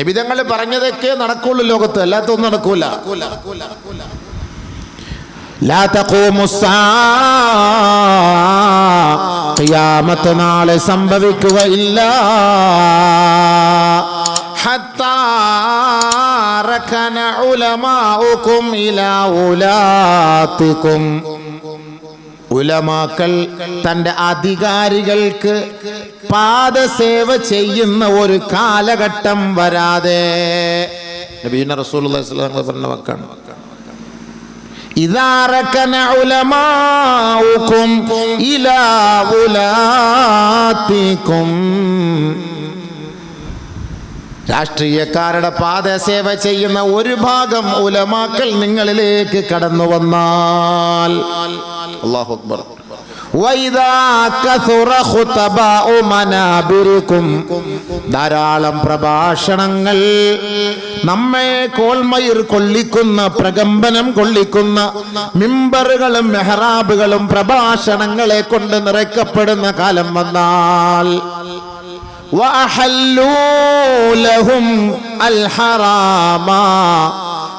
നിബിധങ്ങൾ പറഞ്ഞതൊക്കെ നടക്കുള്ളൂ ലോകത്ത്, അല്ലാത്തൊന്നും നടക്കൂല. ലാ തഖൂമുസ്സാഅ, ഖിയാമത്ത് നാളെ സംഭവിക്കുകയില്ല. ഹത്താ റകന ഉലമാഉകും ഇലാ ഉലാത്തികും, ഉലമാക്കൾ തന്റെ അധികാരികൾക്ക് പാദസേവ ചെയ്യുന്ന ഒരു കാലഘട്ടം വരാതെ. നബിയുന റസൂലുള്ളാഹി സ്വല്ലല്ലാഹു അലൈഹി വസല്ലം പറഞ്ഞ വാക്കാണ്. ഇദാ റകന ഉലമാഉകും ഇലാ ഉലാത്തികും, രാഷ്ട്രീയക്കാരുടെ പാദസേവ ചെയ്യുന്ന ഒരു ഭാഗം ഉലമാക്കൾ നിങ്ങളിലേക്ക് കടന്നു വന്നാൽ, അല്ലാഹു അക്ബർ, വൈദാ കസുറ ഖുതബാഉ മനാബിരികും, ധാരാളം പ്രഭാഷണങ്ങൾ, നമ്മെ കോൾമയിർ കൊള്ളിക്കുന്ന, പ്രകമ്പനം കൊള്ളിക്കുന്ന മിമ്പറുകളും മെഹ്റാബുകളും പ്രഭാഷണങ്ങളെ കൊണ്ട് നിറയ്ക്കപ്പെടുന്ന കാലം വന്നാൽ, വഅഹല്ലൂ ലഹും അൽ ഹറാമ,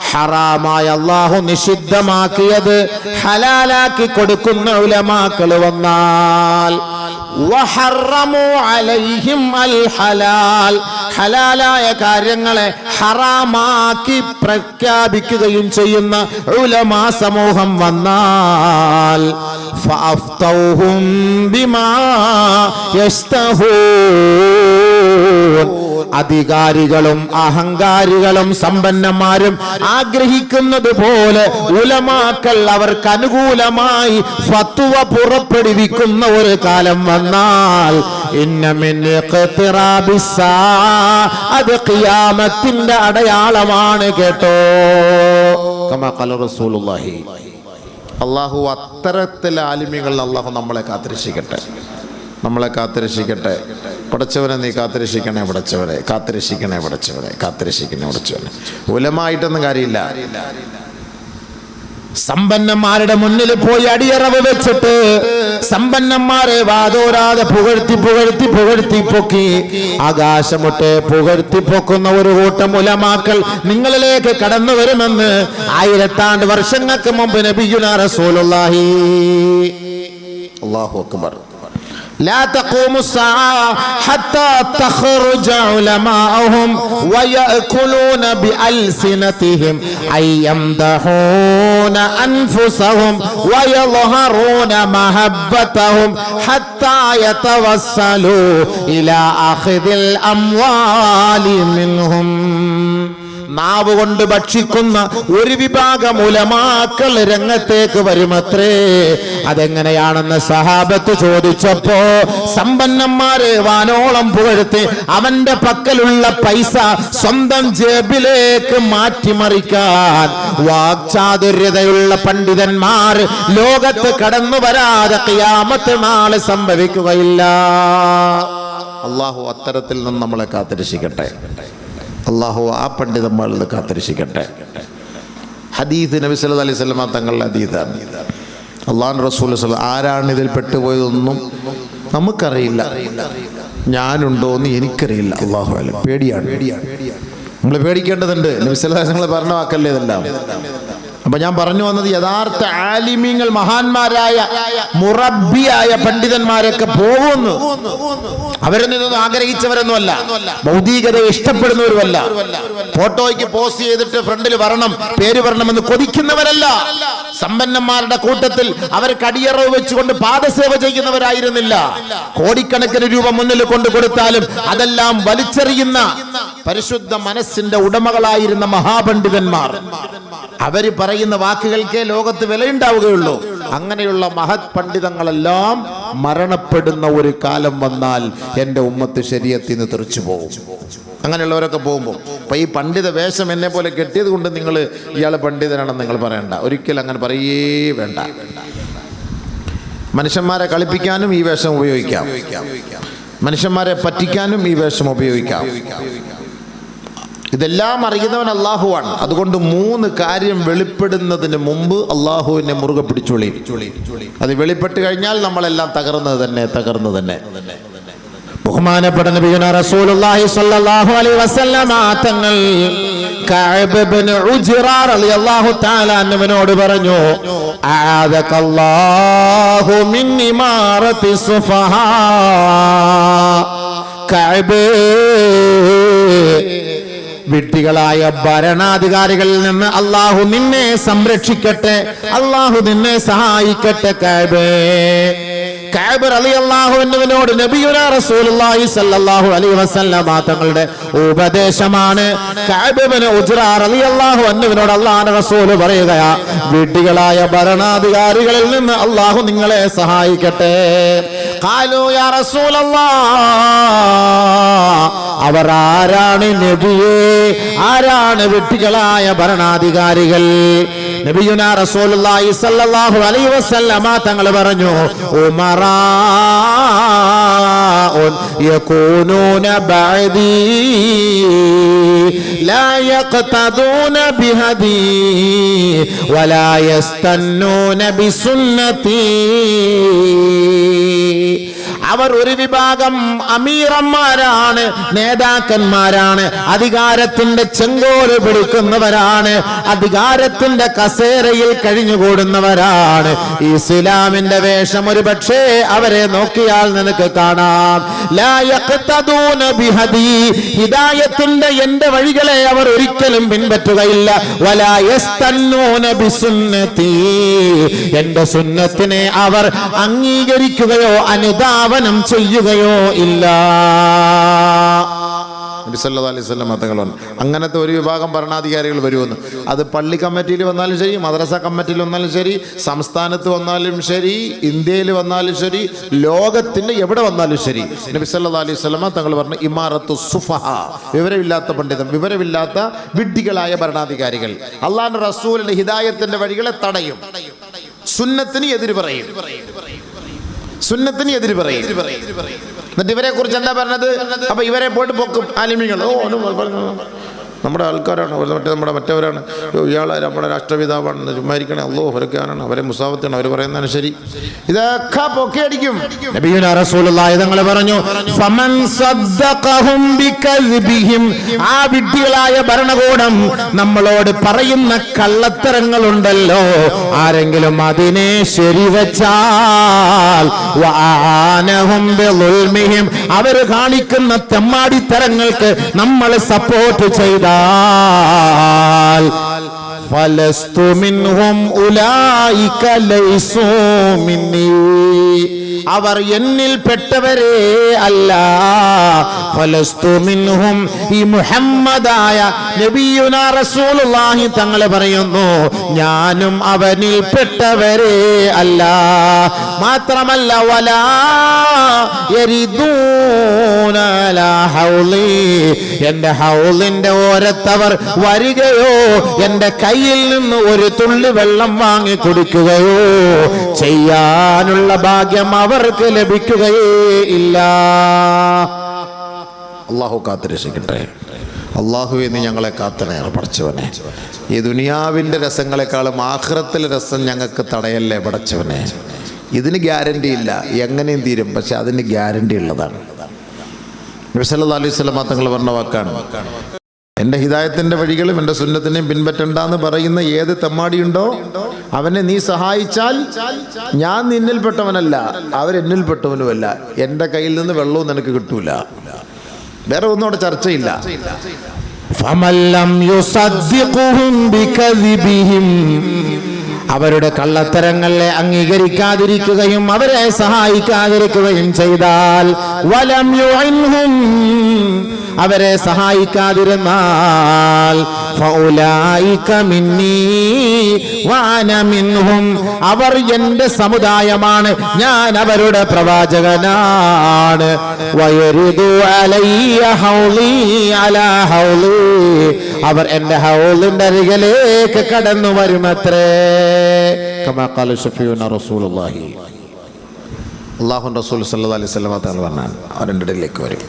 ഹറാമായ അല്ലാഹു നിഷിദ്ധമാക്കിയത് ഹലാലാക്കി കൊടുക്കുന്ന ഉലമാക്കൾ വന്നാൽ, വഹറമു അലൈഹിം അൽ ഹലാൽ, ഹലാലായ കാര്യങ്ങളെ ഹറാമാക്കി പ്രഖ്യാപിക്കുകയും ചെയ്യുന്ന ഉലമാ സമൂഹം വന്നാൽ, ഫഅഫ്തൗഹും ബിമാ യസ്തഹൂൻ, അധികാരികളും അഹങ്കാരികളും സമ്പന്നന്മാരും ആഗ്രഹിക്കുന്നത് പോലെ ഉലമാക്കൾ അവർക്ക് അനുകൂലമായി ഫത്വ പുറപ്പെടുവിക്കുന്ന ഒരു കാലം വന്നാൽ, ഇന്ന മിൻ ഇഖ്തിറാബിസ്സാ, അത് ഖിയാമത്തിന്റെ അടയാളമാണ് കേട്ടോ. കമാ ഖാല റസൂലുള്ളാഹി. അല്ലാഹു അത്തരത്തിലെ ആലിമീങ്ങൾ അല്ലാഹു നമ്മളെ കാത്തിരക്ഷിക്കട്ടെ, നമ്മളെ കാത്തിരക്ഷിക്കട്ടെ. പടച്ചവനെ നീ കാത്തിരക്ഷിക്കണേ പടച്ചവനെ, കാത്തിരക്ഷിക്കണേ പടച്ചവനെ, കാത്തിരക്ഷിക്കണേ പടച്ചവനെ. ഉലമായിട്ടൊന്നും കാര്യമില്ല. സമ്പന്നന്മാരുടെ മുന്നിൽ പോയി അടിയറവ് വെച്ചിട്ട് സമ്പന്നന്മാരെ വാതോരാതെ പുകഴ്ത്തി പുകഴ്ത്തി പുകഴ്ത്തി പൊക്കി ആകാശമുട്ടെ പുകഴ്ത്തി പൊക്കുന്ന ഒരു കൂട്ടം ഉലമാക്കൾ നിങ്ങളിലേക്ക് കടന്നു വരുമെന്ന് 1000 വർഷങ്ങൾക്ക് മുമ്പ് നബിയുനാ റസൂലുള്ളാഹി. അല്ലാഹു അക്ബർ. لا تقوم الساعة حتى تخرج علماءهم ويأكلون بألسنتهم أي يمدحون أنفسهم ويظهرون محبتهم حتى يتوصلوا إلى أخذ الأموال منهم. നാവ് കൊണ്ട് ഭക്ഷിക്കുന്ന ഒരു വിഭാഗം ഉലമാക്കൾ രംഗത്തേക്ക് വരുമത്രേ. അതെങ്ങനെയാണെന്ന് സഹാബത്ത് ചോദിച്ചപ്പോ സമ്പന്നന്മാരെ വാനോളം പുകഴ്ത്തി അവന്റെ പക്കലുള്ള പൈസ സ്വന്തം ജേബിലേക്ക് മാറ്റിമറിക്കാൻ വാക്ചാതുര്യതയുള്ള പണ്ഡിതന്മാർ ലോകത്ത് കടന്നു വരാതെ ഖിയാമത്ത് നാളെ സംഭവിക്കുകയില്ല. അല്ലാഹു അത്തരത്തിൽ നിന്ന് നമ്മളെ കാത്തിരക്ഷിക്കട്ടെ. അല്ലാഹു ആ പണ്ഡിതന്മാരിൽ നിന്ന് കാത്തിരക്ഷിക്കട്ടെ. ഹദീസ് നബി സല്ലല്ലാഹു അലൈഹി വസല്ലം തങ്ങളുടെ ഹദീസാണ്. അല്ലാഹു റസൂൽ ആരാണ് ഇതിൽ പെട്ടുപോയതൊന്നും നമുക്കറിയില്ല. ഞാനുണ്ടോന്ന് എനിക്കറിയില്ല. അല്ലാഹു അലം. പേടിയാണ്. നമ്മൾ പേടിക്കേണ്ടതുണ്ട്. നബി സല്ലല്ലാഹു അലൈഹി വസല്ലം പറഞ്ഞ വാക്കല്ലേ ഇതെല്ലാം. അപ്പൊ ഞാൻ പറഞ്ഞു വന്നത്, യഥാർത്ഥ ആലിമീങ്ങൾ, മഹാന്മാരായ മുറബ്ബിയായ പണ്ഡിതന്മാരൊക്കെ പോകുന്നു. അവരിൽ നിന്നൊന്നും ആഗ്രഹിച്ചവരൊന്നുമല്ല, ഭൗതികതയെ ഇഷ്ടപ്പെടുന്നവരുമല്ല, ഫോട്ടോയ്ക്ക് പോസ്റ്റ് ചെയ്തിട്ട് ഫ്രണ്ടിൽ വരണം, പേര് വരണമെന്ന് കൊതിക്കുന്നവരല്ല. സമ്പന്നന്മാരുടെ കൂട്ടത്തിൽ അവർ കടിയറവ് വെച്ചുകൊണ്ട് പാദസേവ ചെയ്യുന്നവരായിരുന്നില്ല. കോടിക്കണക്കിന് രൂപ മുന്നിൽ കൊണ്ടു കൊടുത്താലും അതെല്ലാം വലിച്ചെറിയുന്ന പരിശുദ്ധ മനസ്സിന്റെ ഉടമകളായിരുന്ന മഹാപണ്ഡിതന്മാർ. അവര് പറയുന്ന വാക്കുകൾക്കേ ലോകത്ത് വിലയുണ്ടാവുകയുള്ളൂ. അങ്ങനെയുള്ള മഹത് പണ്ഡിതങ്ങളെല്ലാം മരണപ്പെടുന്ന ഒരു കാലം വന്നാൽ എൻ്റെ ഉമ്മത്ത് ശരീഅത്തിൽ നിന്ന് തെറിച്ചു പോകും. അങ്ങനെയുള്ളവരൊക്കെ പോകുമ്പോൾ ഇപ്പം ഈ പണ്ഡിത വേഷം എന്നെ പോലെ കെട്ടിയത് കൊണ്ട് നിങ്ങൾ ഇയാൾ പണ്ഡിതനാണെന്ന് നിങ്ങൾ പറയണ്ട. ഒരിക്കലും അങ്ങനെ പറയേ വേണ്ട. മനുഷ്യന്മാരെ കളിപ്പിക്കാനും ഈ വേഷം ഉപയോഗിക്കാം, മനുഷ്യന്മാരെ പറ്റിക്കാനും ഈ വേഷം ഉപയോഗിക്കാം. ഇതെല്ലാം അറിയുന്നവൻ അല്ലാഹുവാണ്. അതുകൊണ്ട് 3 കാര്യം വെളിപ്പെടുന്നതിന് മുമ്പ് അല്ലാഹുവിനെ മുറുകെ പിടിച്ചോളി. അത് വെളിപ്പെട്ട് കഴിഞ്ഞാൽ നമ്മളെല്ലാം തകർന്നത് തന്നെ. ബഹുമാനപ്പെട്ട നബിയുന റസൂലുള്ളാഹി സ്വല്ലല്ലാഹു അലൈഹി വസല്ലമ തങ്ങൾ കഅബ് ഇബ്നു ഉജ്റ റളിയല്ലാഹു തആല അൻഹുവിനോട് പറഞ്ഞു, അഅദകല്ലാഹു മിൻ ഇമാറത്തി സുഫഹാ. കഅബ്, വിഡ്ഢികളായ ഭരണാധികാരികളിൽ നിന്ന് അല്ലാഹു നിന്നെ സംരക്ഷിക്കട്ടെ, അല്ലാഹു നിന്നെ സഹായിക്കട്ടെ. കഅബ് റളിയല്ലാഹു അൻഹുവിനോട് നബിയുനാ റസൂലുള്ളാഹി സ്വല്ലല്ലാഹു അലൈഹി വസല്ലമ തങ്ങളുടെ ഉപദേശമാണ്. കഅബ് ഇബ്നു ഉജ്റ റളിയല്ലാഹു അൻഹുവിനോട് അല്ലാഹുവിന്റെ റസൂൽ പറയുകയാ, വിഡ്ഢികളായ ഭരണാധികാരികളിൽ നിന്ന് അല്ലാഹു നിങ്ങളെ സഹായിക്കട്ടെ. ഖാലൂ യാ റസൂലല്ലാഹ്, അവർ ആരാണ് നബിയേ? ആരാണ് വിഡ്ഢികളായ ഭരണാധികാരികൾ? നബിയുനാ റസൂലുള്ളാഹി സ്വല്ലല്ലാഹു അലൈഹി വസല്ലമ തങ്ങൾ പറഞ്ഞു, ഉമറാഉൻ യകൂനൂന ബഅദി ലാ യഖ്തദൂന ബിഹദി വലാ യസ്തന്നൂന ബിസുന്നതി. അവർ ഒരു വിഭാഗം അമീറന്മാരാണ്, നേതാക്കന്മാരാണ്, അധികാരത്തിന്റെ ചെങ്കോല് പിടിക്കുന്നവരാണ്, അധികാരത്തിന്റെ കസേരയിൽ കഴിഞ്ഞുകൂടുന്നവരാണ്. ഇസ്ലാമിന്റെ വേഷം ഒരു പക്ഷേ അവരെ നോക്കിയാൽ നിനക്ക് കാണാം. ലാ യഖ്തദൂന ബിഹദി, ഹിദായത്തിന്റെ എന്റെ വഴികളെ അവർ ഒരിക്കലും പിൻപറ്റുകയില്ല. വലാ യസ്തന്നൂന ബിസുന്നതി, എന്റെ സുന്നത്തിനെ അവർ അംഗീകരിക്കുകയോ അനുധാവനം ചെയ്യുകയോ ഇല്ല. നബി സല്ലല്ലാഹു അലൈഹി വസല്ലം തങ്ങൾ പറഞ്ഞു, അങ്ങനത്തെ ഒരു വിഭാഗം ഭരണാധികാരികൾ വരുമെന്ന്. അത് പള്ളി കമ്മിറ്റിയിൽ വന്നാലും ശരി, മദ്രസ കമ്മിറ്റിയിൽ വന്നാലും ശരി, സംസ്ഥാനത്ത് വന്നാലും ശരി, ഇന്ത്യയിൽ വന്നാലും ശരി, ലോകത്തിന്റെ എവിടെ വന്നാലും ശരി, നബി സല്ലല്ലാഹു അലൈഹി വസല്ലം തങ്ങൾ പറഞ്ഞു, ഇമാറത്തു സുഫഹാ, വിവരമില്ലാത്ത പണ്ഡിതം, വിവരമില്ലാത്ത വിഡ്ഢികളായ ഭരണാധികാരികൾ അല്ലാഹുവിന്റെ റസൂലിന്റെ ഹിദായത്തിന്റെ വഴികളെ തടയും, സുന്നത്തിന് എതിര് പറയും, സുന്നത്തിന് എതിര് പറയും. എന്നിട്ട് ഇവരെ കുറിച്ച് എന്താ പറഞ്ഞത്? അപ്പൊ ഇവരെ പോയിട്ട് പൊക്കും ആലിമീങ്ങൾ. നമ്മുടെ ആൾക്കാരാണ്, മറ്റവരാണ്, ഇയാൾ നമ്മുടെ രാഷ്ട്രപിതാവാണ്, ചുമ്മാരിക്കണേ, അല്ലോ അവരൊക്കെയാണ്, അവരെ മുസാവത്താണ്, അവർ പറയുന്നതാണ് ശരി, ഇതൊക്കെ പൊക്കിയടിക്കും. നബിയുനാ റസൂലുള്ളാഹി തങ്ങൾ പറഞ്ഞു, ഫമൻ സദ്ദഖഹും ബികദ്ബിഹിം, ആ വിഡ്ഢികളായ ഭരണകൂടം നമ്മളോട് പറയുന്ന കള്ളത്തരങ്ങളുണ്ടല്ലോ, ആരെങ്കിലും അതിനെ ശരിവച്ചാൽ വആനഹും ബിളുൽമിഹിം, അവർ കാണിക്കുന്ന തെമ്മാടിത്തരങ്ങൾക്ക് നമ്മൾ സപ്പോർട്ട് ചെയ്ത ഫലസ്തു മിൻഹും ഉലൈക ലൈസൂ മിന്നി, അവർ എന്നിൽ പെട്ടവരേ അല്ല. ഫലസ്തു മിൻഹും, ഈ മുഹമ്മദായ നബിയുനാ റസൂലുള്ളാഹി തങ്ങൾ പറയുന്നു, ഞാനും അവനിൽ പെട്ടവരേ അല്ല. മാത്രമല്ല വലാ യരിദൂന ലാ ഹൗലി, എന്റെ ഹൗലിന്റെ ഓരത്തവർ വരികയോ എന്റെ കയ്യിൽ നിന്ന് ഒരു തുള്ളി വെള്ളം വാങ്ങി കുടിക്കുകയോ ചെയ്യാനുള്ള ഭാഗ്യം അവർക്ക് ലഭിക്കുകയേ ഇല്ല. അള്ളാഹു കാത്തുരക്ഷിക്കട്ടെ. അള്ളാഹുവേ നീ ഞങ്ങളെ കാത്തനേറെ പടച്ചവനെ. ഈ ദുനിയാവിൻ്റെ രസങ്ങളെക്കാളും ആഖിറത്തിലെ രസം ഞങ്ങൾക്ക് തടയല്ലേ പടച്ചവനെ. ഇതിന് ഗ്യാരണ്ടി ഇല്ല, എങ്ങനെയും തീരും, പക്ഷെ അതിന് ഗ്യാരണ്ടി ഉള്ളതാണ്. നബി സല്ലല്ലാഹു അലൈഹി വസല്ലം തങ്ങൾ പറഞ്ഞ വാക്കാണ്, എൻ്റെ ഹിദായത്തിൻ്റെ വഴികളും എൻ്റെ സുന്നത്തിനെയും പിൻപറ്റണ്ടെന്ന് പറയുന്ന ഏത് തെമ്മാടിയുണ്ടോ അവനെ നീ സഹായിച്ചാൽ ഞാൻ നിന്നിൽപ്പെട്ടവനല്ല, അവരെന്നിൽപ്പെട്ടവനുമല്ല, എൻ്റെ കയ്യിൽ നിന്ന് വെള്ളവും നിനക്ക് കിട്ടൂല. വേറെ ഒന്നും അവിടെ ചർച്ചയില്ല. ഫമല്ലം യുസദ്ദിഖുഹും ബികദ്ബിഹിം, അവരുടെ കള്ളത്തരങ്ങളെ അംഗീകരിക്കാതിരിക്കുകയും അവരെ സഹായിക്കാതിരിക്കുകയും ചെയ്താൽ, വലം യുഇൻഹും, അവരെ സഹായിക്കാതിരുന്നാൽ, ഫൗലൈക മിന്നീ വഅന മിൻഹും, അവർ എൻ്റെ സമുദായമാണ്, ഞാൻ അവരുടെ പ്രവാചകനാണ്. വയരിദു അലയ്യ ഹൗലി അലാ ഹൗലി, അവർ എൻ്റെ ഹൗലിന്റെ അരികിലേക്ക് കടന്നു വരുമത്രേ. കമാ ഖാല ശഫീഉന റസൂലുള്ളാഹി, അല്ലാഹുവിൻ്റെ റസൂൽ സല്ലല്ലാഹു അലൈഹി വസല്ലം തങ്ങൾ പറഞ്ഞാൽ അവരെൻ്റെ ഇടയിലേക്ക് വരും,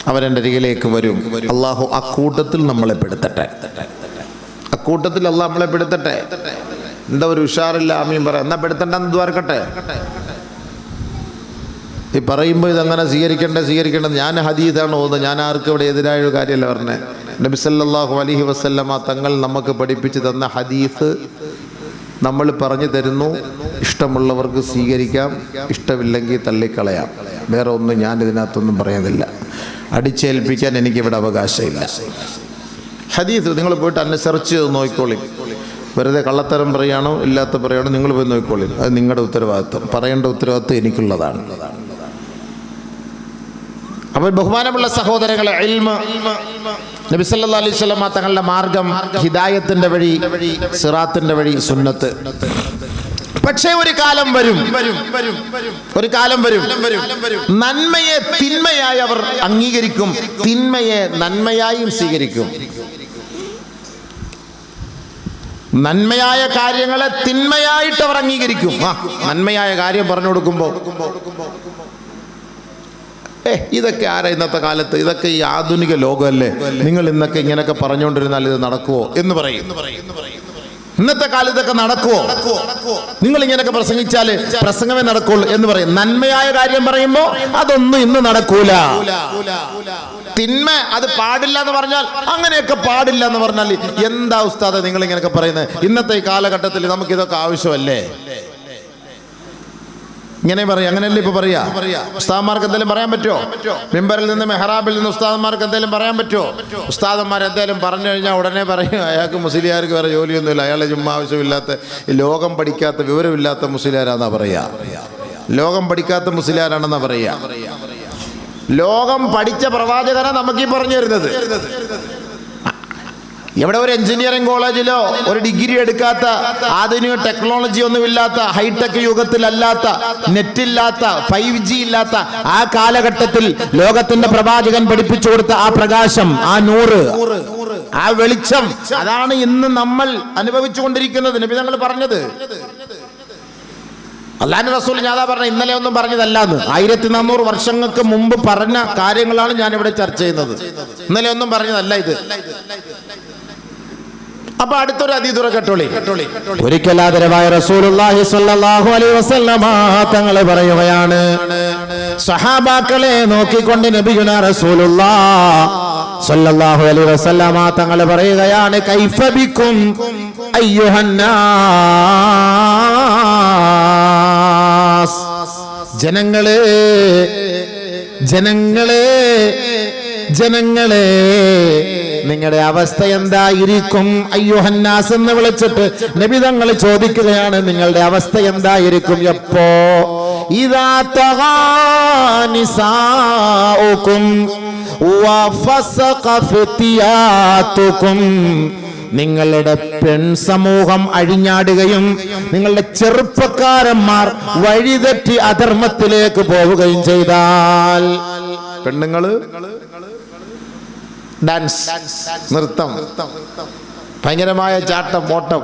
അവരെൻ്റെ അരികിലേക്ക് വരും. അള്ളാഹു അക്കൂട്ടത്തിൽ നമ്മളെ പെടുത്തട്ടെ, അക്കൂട്ടത്തിൽ അള്ളാഹ് നമ്മളെ പെടുത്തട്ടെ. എന്താ ഒരു ഉഷാറില്ല, ആമീൻ പറ. എന്നാ പെടുത്തണ്ടെന്ന് ദ്വാരക്കട്ടെ. ഈ പറയുമ്പോൾ ഇതങ്ങനെ സ്വീകരിക്കേണ്ടത് ഞാൻ ഹദീസാണ് ഓതുന്നത്. ഞാൻ ആർക്കും ഇവിടെ എതിരായ ഒരു കാര്യമല്ല പറഞ്ഞത്. നബി സല്ലല്ലാഹു അലൈഹി വസല്ലമ തങ്ങൾ നമുക്ക് പഠിപ്പിച്ചു തന്ന ഹദീസ് നമ്മൾ പറഞ്ഞു തരുന്നു. ഇഷ്ടമുള്ളവർക്ക് സ്വീകരിക്കാം, ഇഷ്ടമില്ലെങ്കിൽ തള്ളിക്കളയാം. വേറെ ഒന്നും ഞാൻ ഇതിനകത്തൊന്നും പറയുന്നില്ല. അടിച്ചേൽപ്പിക്കാൻ എനിക്കിവിടെ അവകാശമില്ല. ഹദീസ് നിങ്ങൾ പോയിട്ട് അന്ന് സെർച്ച് ചെയ്ത് നോക്കിക്കോളി. വെറുതെ കള്ളത്തരം പറയുകയാണോ ഇല്ലാത്ത പറയുകയാണോ നിങ്ങൾ പോയി നോക്കിക്കോളി. അത് നിങ്ങളുടെ ഉത്തരവാദിത്വം. പറയേണ്ട ഉത്തരവാദിത്വം എനിക്കുള്ളതാണ്. അപ്പോൾ ബഹുമാനമുള്ള സഹോദരങ്ങളെ, ഇൽമ നബി സല്ലല്ലാഹു അലൈഹി വസല്ലം തങ്ങളുടെ മാർഗം, ഹിദായത്തിന്റെ വഴി, സിറാത്തിന്റെ വഴി, സുന്നത്ത്. പക്ഷേ ഒരു കാലം വരും, നന്മയെ തിന്മയായി അവർ അംഗീകരിക്കും, തിന്മയെ നന്മയായും സ്വീകരിക്കും. നന്മയായ കാര്യങ്ങളെ തിന്മയായിട്ട് അവർ അംഗീകരിക്കും. നന്മയായ കാര്യം പറഞ്ഞു കൊടുക്കുമ്പോൾ ഇതൊക്കെ ആരാ ഇന്നത്തെ കാലത്ത്, ഇതൊക്കെ ഈ ആധുനിക ലോകമല്ലേ, നിങ്ങൾ ഇന്നൊക്കെ ഇങ്ങനെയൊക്കെ പറഞ്ഞുകൊണ്ടിരുന്നാൽ ഇത് നടക്കുവോ എന്ന് പറയും. ഇന്നത്തെ കാലത്തൊക്കെ നടക്കുവോ, നിങ്ങൾ ഇങ്ങനെയൊക്കെ പ്രസംഗിച്ചാൽ പ്രസംഗമേ നടക്കുള്ളൂ എന്ന് പറയും. നന്മയായ കാര്യം പറയുമ്പോൾ അതൊന്നും ഇന്ന് നടക്കൂല. തിന്മ അത് പാടില്ല എന്ന് പറഞ്ഞാൽ, അങ്ങനെയൊക്കെ പാടില്ല എന്ന് പറഞ്ഞാൽ എന്താ ഉസ്താദ് നിങ്ങൾ ഇങ്ങനെയൊക്കെ പറയുന്നത്? ഇന്നത്തെ ഈ കാലഘട്ടത്തിൽ നമുക്ക് ഇതൊക്കെ ആവശ്യമല്ലേ? ഇങ്ങനെ പറയാം, അങ്ങനെയല്ലേ ഇപ്പൊ പറയാ? ഉസ്താദന്മാർക്ക് എന്തെങ്കിലും പറയാൻ പറ്റുമോ? മിമ്പറിൽ നിന്ന് മെഹ്റാബിൽ നിന്ന് ഉസ്താദന്മാർക്ക് എന്തെങ്കിലും പറയാൻ പറ്റുമോ? ഉസ്താദന്മാർ എന്തെങ്കിലും പറഞ്ഞു കഴിഞ്ഞാൽ ഉടനെ പറയും അയാൾക്ക് മുസ്ലിയാർക്ക് വേറെ ജോലിയൊന്നുമില്ല, അയാളെ ചുമ്മാ ആവശ്യമില്ലാത്ത, ലോകം പഠിക്കാത്ത, വിവരമില്ലാത്ത മുസ്ലിയാരാന്നാ പറയാ. ലോകം പഠിക്കാത്ത മുസ്ലിയാരാണെന്നാ പറയാ. ലോകം പഠിച്ച പ്രവാചകനാ നമുക്ക് ഈ പറഞ്ഞു തരുന്നത്. എവിടെ ഒരു എഞ്ചിനീയറിംഗ് കോളേജിലോ ഒരു ഡിഗ്രി എടുക്കാത്ത, ആധുനിക ടെക്നോളജി ഒന്നുമില്ലാത്ത, ഹൈടെക് യുഗത്തിലല്ലാത്ത, നെറ്റില്ലാത്ത, 5G ഇല്ലാത്ത ആ കാലഘട്ടത്തിൽ ലോകത്തിന്റെ പ്രവാചകൻ പഠിപ്പിച്ചു കൊടുത്ത ആ പ്രകാശം, ആ നൂറ്, ആ വെളിച്ചം, അതാണ് ഇന്ന് നമ്മൾ അനുഭവിച്ചു കൊണ്ടിരിക്കുന്നത്. നബി തങ്ങൾ പറഞ്ഞത്, അല്ലാഹുവിന്റെ റസൂൽ ഞാൻ പറഞ്ഞ ഇന്നലെ ഒന്നും പറഞ്ഞതല്ലാന്ന്, 1400 വർഷങ്ങൾക്ക് മുമ്പ് പറഞ്ഞ കാര്യങ്ങളാണ് ഞാൻ ഇവിടെ ചർച്ച ചെയ്യുന്നത്. ഇന്നലെ ഒന്നും പറഞ്ഞതല്ല ഇത്. അപ്പൊ അടുത്തൊരു ഹദീസ് കേട്ടോളി. ഒരിക്കലാദരവായ റസൂലുള്ളാഹി സ്വല്ലല്ലാഹു അലൈഹി വസല്ലമ തങ്ങൾ പറയുകയാണ്, സഹാബാക്കളെ നോക്കിക്കൊണ്ട് നബിയുനാ റസൂലുള്ളാഹി സ്വല്ലല്ലാഹു അലൈഹി വസല്ലമ തങ്ങൾ പറയുകയാണ്, കൈഫ ബിക്കും അയ്യുഹന്നാസ്, ജനങ്ങളെ നിങ്ങളുടെ അവസ്ഥ എന്തായിരിക്കും? അയ്യുഹന്നാസ് എന്ന് വിളിച്ചിട്ട് നബി തങ്ങൾ ചോദിക്കുകയാണ്, നിങ്ങളുടെ അവസ്ഥ എന്തായിരിക്കും? എപ്പോ ഇദാ തഗാനിസാഉകും വഫസഖ ഫിതിയാതുകും, നിങ്ങളുടെ പെൺസമൂഹം അഴിഞ്ഞാടുകയും നിങ്ങളുടെ ചെറുപ്പക്കാരന്മാർ വഴിതെറ്റി അധർമ്മത്തിലേക്ക് പോവുകയും ചെയ്താൽ, പെണ്ണുങ്ങള് ഡാൻസ്, നൃത്തം, ഭയങ്കരമായ ചാട്ടം, ഓട്ടം,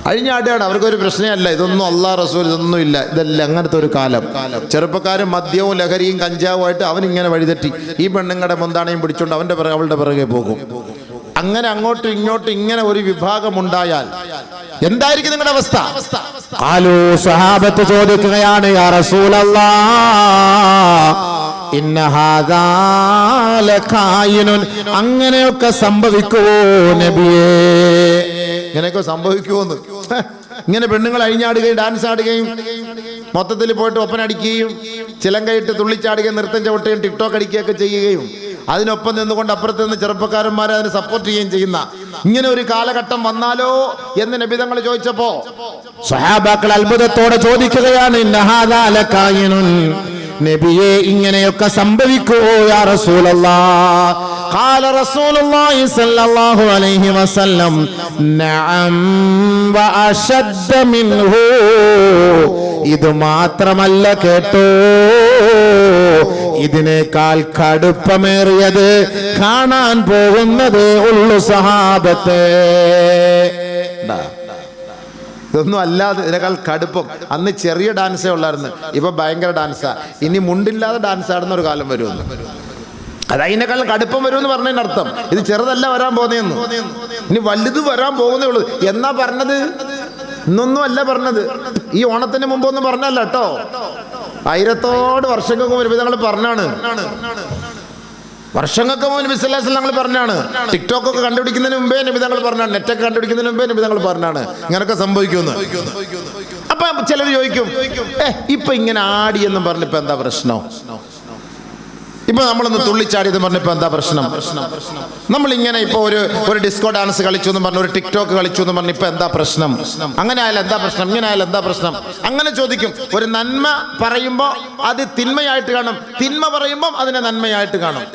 അഴിഞ്ഞാടുകയാണ്. അവർക്കൊരു പ്രശ്നമല്ല. ഇതൊന്നും അല്ലാഹ് റസൂൽ ഇതൊന്നും ഇല്ല. ഇതല്ല അങ്ങനത്തെ ഒരു കാലം. ചെറുപ്പക്കാരും മദ്യവും ലഹരിയും കഞ്ചാവുമായിട്ട് അവനിങ്ങനെ വഴിതെറ്റി ഈ പെണ്ണുങ്ങളുടെ മുന്താണയും പിടിച്ചോണ്ട് അവളുടെ പിറകെ പോകും. അങ്ങനെ അങ്ങോട്ടും ഇങ്ങോട്ടും ഇങ്ങനെ ഒരു വിഭാഗം ഉണ്ടായാൽ എന്തായിരിക്കും നിങ്ങളുടെ അവസ്ഥ? ഖാലൂ, സഹാബത്ത് ചോദിക്കുകയാണ്, യാ റസൂലല്ലാഹ് ഇന്ന ഹാദാ ലഖായിനുൻ, അങ്ങനെയൊക്കെ സംഭവിക്കുവോ നബിയേ? ഇങ്ങനെയൊക്കെ സംഭവിക്കുമോന്ന്. ഇങ്ങനെ പെണ്ണുങ്ങൾ അഴിഞ്ഞാടുകയും ഡാൻസ് ആടുകയും മൊത്തത്തിൽ പോയിട്ട് ഒപ്പനടിക്കുകയും ചിലങ്കയിട്ട് തുള്ളിച്ചാടുകയും നൃത്തം ചവിട്ടുകയും ടിക്ടോക്ക് അടിക്കുകയൊക്കെ ചെയ്യുകയും അതിനൊപ്പം നിന്നുകൊണ്ട് അപ്പുറത്ത് നിന്ന് ചെറുപ്പക്കാരന്മാരെ അതിനെ സപ്പോർട്ട് ചെയ്യുകയും ചെയ്യുന്ന ഇങ്ങനെ ഒരു കാലഘട്ടം വന്നാലോ എന്ന് നബി തങ്ങൾ ചോദിച്ചപ്പോ സ്വഹാബാക്കൾ അത്ഭുതത്തോടെ ചോദിക്കുകയാണ്, ഇന്ന ഹാദാ ലഖായിനുൻ, നബിയെ ഇങ്ങനെയൊക്കെ സംഭവിക്കുമോ യാ റസൂലല്ലാഹ്? ഖാല റസൂലുള്ളാഹി സ്വല്ലല്ലാഹു അലൈഹി വസല്ലം, നഅം വ അശദ്ദ മിൻഹു, ഇത് മാത്രമല്ല കേട്ടോ, ഇതിനേക്കാൾ കടുപ്പമേറിയത് കാണാൻ പോകുന്നതേ ഉള്ളു സഹാബത്തെ. ഇതൊന്നും അല്ലാതെ ഇതിനേക്കാൾ കടുപ്പം. അന്ന് ചെറിയ ഡാൻസേ ഉള്ളായിരുന്നു, ഇപ്പൊ ഭയങ്കര ഡാൻസാ. ഇനി മുണ്ടില്ലാതെ ഡാൻസ് ആടുന്ന ഒരു കാലം വരുമെന്ന്. അത് അതിനേക്കാൾ കടുപ്പം വരുമെന്ന് പറഞ്ഞതിന് അർത്ഥം ഇത് ചെറുതല്ല വരാൻ പോകുന്നതെന്ന്, ഇനി വലുത് വരാൻ പോകുന്നേ ഉള്ളൂ എന്നാ പറഞ്ഞത്. ഇന്നൊന്നും അല്ല പറഞ്ഞത്, ഈ ഓണത്തിന് മുമ്പൊന്നും പറഞ്ഞല്ല കേട്ടോ. ആയിരത്തോട് വർഷങ്ങൾക്ക് മുൻപ് ഞങ്ങൾ പറഞ്ഞാണ്, വർഷങ്ങൾക്ക് മുമ്പ് നബി സല്ലല്ലാഹു അലൈഹി വസല്ലം ഞങ്ങൾ പറഞ്ഞാണ്. ടിക്ടോക്ക് ഒക്കെ കണ്ടുപിടിക്കുന്നതിന് മുമ്പേ നബി തങ്ങൾ പറഞ്ഞാണ്, നെറ്റൊക്കെ കണ്ടുപിടിക്കുന്നതിന് മുമ്പേ നബി തങ്ങൾ പറഞ്ഞാണ് ഇങ്ങനൊക്കെ സംഭവിക്കുമെന്ന്. അപ്പൊ ചിലർ ചോദിക്കും, ഇപ്പൊ ഇങ്ങനെ ആടി എന്നും പറഞ്ഞിപ്പോ എന്താ പ്രശ്നം? ഇപ്പൊ നമ്മളൊന്ന് തുള്ളിച്ചാടിയെന്ന് പറഞ്ഞപ്പോ എന്താ പ്രശ്നം? നമ്മളിങ്ങനെ ഇപ്പൊ ഒരു ഡിസ്കോ ഡാൻസ് കളിച്ചു എന്ന് പറഞ്ഞു, ഒരു ടിക്ടോക്ക് കളിച്ചു എന്ന് പറഞ്ഞു, ഇപ്പൊ എന്താ പ്രശ്നം? അങ്ങനെ ആയാലും എന്താ പ്രശ്നം? ഇങ്ങനെ ആയാലും എന്താ പ്രശ്നം? അങ്ങനെ ചോദിക്കും. ഒരു നന്മ പറയുമ്പോ അത് തിന്മയായിട്ട് കാണും, തിന്മ പറയുമ്പോൾ അതിനെ നന്മയായിട്ട് കാണും.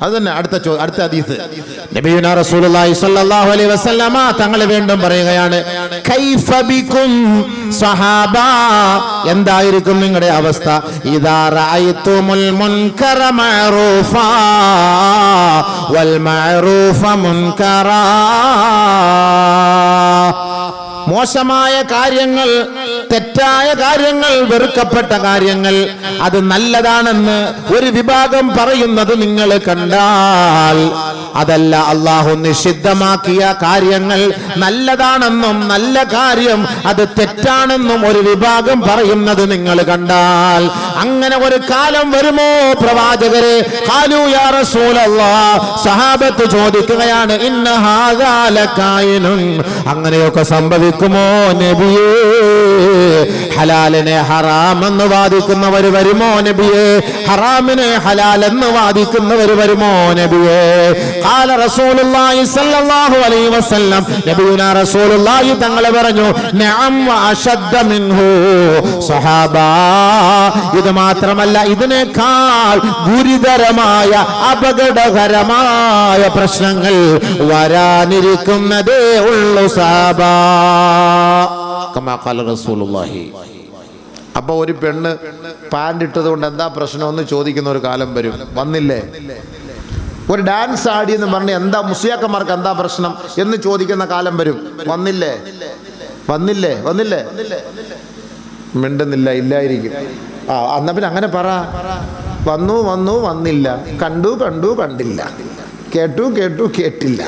അത് തന്നെ അടുത്ത ഹദീസ് നബിയുനാ റസൂലുള്ളാഹി സ്വല്ലല്ലാഹു അലൈഹി വസല്ലമ തങ്ങൾ വീണ്ടും പറയുകയാണ്, കൈഫ ബികും സഹാബ, എന്തായിരിക്കും നിങ്ങളുടെ അവസ്ഥ? ഇദാ റഅയ്തുമുൽ മുൻകറ മഅറൂഫാ വൽ മഅറൂഫ മുൻകറാ. മോശമായ കാര്യങ്ങൾ, തെറ്റായ കാര്യങ്ങൾ, വെറുക്കപ്പെട്ട കാര്യങ്ങൾ അത് നല്ലതാണെന്ന് ഒരു വിഭാഗം പറയുന്നത് നിങ്ങൾ കണ്ടാൽ, അതല്ല അല്ലാഹു നിഷിദ്ധമാക്കിയ കാര്യങ്ങൾ നല്ലതാണെന്നും നല്ല കാര്യം അത് തെറ്റാണെന്നും ഒരു വിഭാഗം പറയുന്നത് നിങ്ങൾ കണ്ടാൽ, അങ്ങനെ ഒരു കാലം വരുമോ പ്രവാചകരെ? ഖാലൂ യാ റസൂലല്ലാഹ്, സഹാബത്ത് ചോദിക്കുകയാണ്, ഇന്ന ഹാദാ ലകായിനുൻ, അങ്ങനെയൊക്കെ സംഭവിക്കുമോ നബിയേ? ഹലാലിനെ ഹറാം എന്ന് വാദിക്കുന്നവർ വരുമോ നബിയേ? ഹറാമിനെ ഹലാൽ എന്ന് വാദിക്കുന്നവർ വരുമോ നബിയേ? ഖാല റസൂലുള്ളാഹി സ്വല്ലല്ലാഹു അലൈഹി വസല്ലം, നബിയുനാ റസൂലുള്ളാഹി തങ്ങൾ പറഞ്ഞു, നഅം വഅശദ്ദ മിൻഹു സഹാബാ, ഇത് മാത്രമല്ല ഇതിനേക്കാൾ ഗുരുതരമായ അപകടകരമായ പ്രശ്നങ്ങൾ വരാനിരിക്കുന്നതേ ഉള്ളൂ സഹാബാ. കമാ ഖാല റസൂലുള്ളാഹി. അപ്പൊ ഒരു പെണ്ണ് പാൻറ് ഇട്ടത് കൊണ്ട് എന്താ പ്രശ്നമെന്ന് ചോദിക്കുന്ന ഒരു കാലം വരും. വന്നില്ലേ? ഒരു ഡാൻസ് ആടി എന്ന് പറഞ്ഞ് എന്താ മുസ്ലിയാക്കന്മാർക്ക് എന്താ പ്രശ്നം എന്ന് ചോദിക്കുന്ന കാലം വരും. വന്നില്ലേ? വന്നില്ലേ? വന്നില്ലേ? മിണ്ടുന്നില്ല, ഇല്ലായിരിക്കും. എന്നാ പിന്നെ അങ്ങനെ പറ, വന്നു വന്നു വന്നില്ല, കണ്ടു കണ്ടു കണ്ടില്ല, കേട്ടു കേട്ടു കേട്ടില്ല,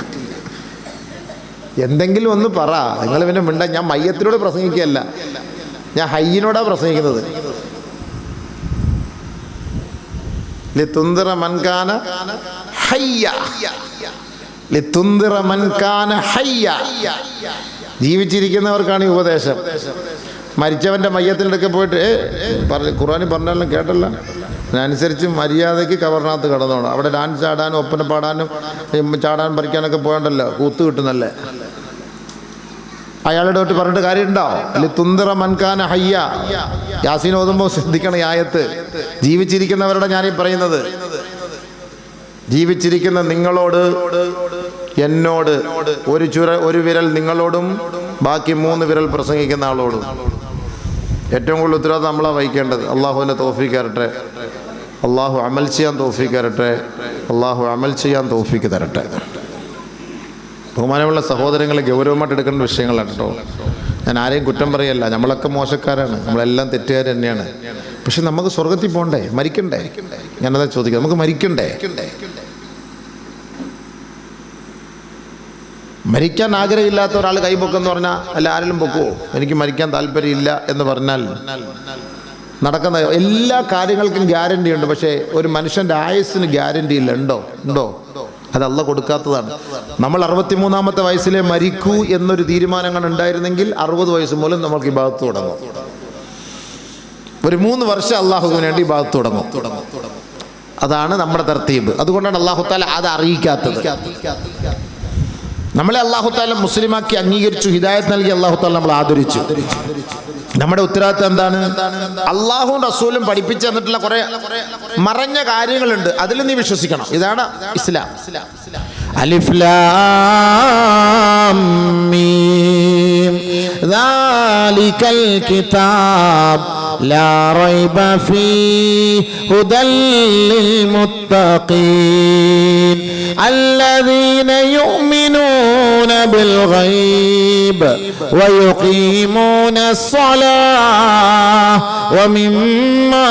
എന്തെങ്കിലും ഒന്ന് പറ. നിങ്ങൾ പിന്നെ മിണ്ട. ഞാൻ മയ്യത്തിനോട് പ്രസംഗിക്കുകയല്ല, ഞാൻ ഹയ്യിനോടാ പ്രസംഗിക്കുന്നത്. ലിതുന്ദിറ മൻ കാന ഹയ്യ, ലിതുന്ദിറ മൻ കാന ഹയ്യ. ജീവിച്ചിരിക്കുന്നവർക്കാണ് ഈ ഉപദേശം. മരിച്ചവൻ്റെ മയ്യത്തിനടുക്കെ പോയിട്ട് ഖുർആനിൽ പറഞ്ഞാലും കേട്ടല്ല, അതിനനുസരിച്ച് മര്യാദയ്ക്ക് കവറിനകത്ത് കിടന്നോണം. അവിടെ ഡാൻസ് ആടാനും ഒപ്പന പാടാനും ചാടാൻ പറിക്കാനൊക്കെ പോയണ്ടല്ലോ, കൂത്ത് കിട്ടുന്നല്ലേ. അയാളുടെ തൊട്ട് പറഞ്ഞിട്ട് കാര്യമുണ്ടോ? ലിതുന്ദിറ മൻ കാന ഹയ്യ. യാസീൻ ഓതുമ്പോൾ ശ്രദ്ധിക്കണം ഈ ആയത്ത്. ജീവിച്ചിരിക്കുന്നവരുടെ ഞാനീ പറയുന്നത്. ജീവിച്ചിരിക്കുന്ന നിങ്ങളോട്, എന്നോട് ഒരു വിരൽ നിങ്ങളോടും ബാക്കി 3 വിരൽ പ്രസംഗിക്കുന്ന ആളോടും. ഏറ്റവും കൂടുതൽ ഉത്തരവാദിത്വം നമ്മളാണ് വഹിക്കേണ്ടത്. അള്ളാഹുവിൻ്റെ തൗഫീഖ് തരട്ടെ, അള്ളാഹു അമൽ ചെയ്യാൻ തൗഫീഖ് തരട്ടെ, അള്ളാഹു അമൽ ചെയ്യാൻ തൗഫീഖ് തരട്ടെ. ബഹുമാനമുള്ള സഹോദരങ്ങളെ, ഗൗരവമായിട്ട് എടുക്കേണ്ട വിഷയങ്ങളാണ് കേട്ടോ. ഞാൻ ആരെയും കുറ്റം പറയല്ല, നമ്മളൊക്കെ മോശക്കാരാണ്, നമ്മളെല്ലാം തെറ്റുകാർ തന്നെയാണ്. പക്ഷെ നമുക്ക് സ്വർഗത്തിൽ പോകണ്ടേ? മരിക്കണ്ടേ? ഞാനതാ ചോദിക്കാം, നമുക്ക് മരിക്കണ്ടേ? മരിക്കാൻ ആഗ്രഹമില്ലാത്ത ഒരാൾ കൈപൊക്കെന്ന് പറഞ്ഞാൽ അല്ല, ആരെങ്കിലും പൊക്കുവോ? എനിക്ക് മരിക്കാൻ താല്പര്യമില്ല എന്ന് പറഞ്ഞാൽ നടക്കുന്ന എല്ലാ കാര്യങ്ങൾക്കും ഗ്യാരണ്ടി ഉണ്ട്. പക്ഷേ ഒരു മനുഷ്യൻ്റെ ആയുസ്സിന് ഗ്യാരണ്ടി ഇല്ല. ഉണ്ടോ? അത് അള്ളാഹ് കൊടുക്കാത്തതാണ്. നമ്മൾ 63-ാമത്തെ വയസ്സിലെ മരിക്കൂ എന്നൊരു തീരുമാനങ്ങൾ ഉണ്ടായിരുന്നെങ്കിൽ 60 വയസ്സ് മൂലം നമ്മൾക്ക് ഈ ഭാഗത്ത് തുടങ്ങും. ഒരു 3 വർഷം അള്ളാഹുവിന് വേണ്ടി ഈ ഭാഗത്ത് തുടങ്ങും. അതാണ് നമ്മുടെ തർത്തീബ്. അതുകൊണ്ടാണ് അള്ളാഹു തആല അത് അറിയിക്കാത്തത്. നമ്മളെ അള്ളാഹു തആല മുസ്ലിമാക്കി അംഗീകരിച്ചു, ഹിദായത്ത് നൽകി അള്ളാഹു തആല നമ്മൾ ആദരിച്ചു. നമ്മുടെ ഉത്തരവാദിത്തം എന്താണ്? അള്ളാഹുവും റസൂലും പഠിപ്പിച്ചു തന്നിട്ടുള്ള കുറെ മറഞ്ഞ കാര്യങ്ങളുണ്ട്, അതിൽ നീ വിശ്വസിക്കണം. ഇതാണ് ഇസ്ലാം. അലിഫ് ലാം മീം ദാലികൽ കിതാബ് ലാ റൈബ ഫീഹി ഹുദൽ ലിൽ മുത്തഖീൻ الذين يؤمنون بالغيب ويقيمون الصلاة ومما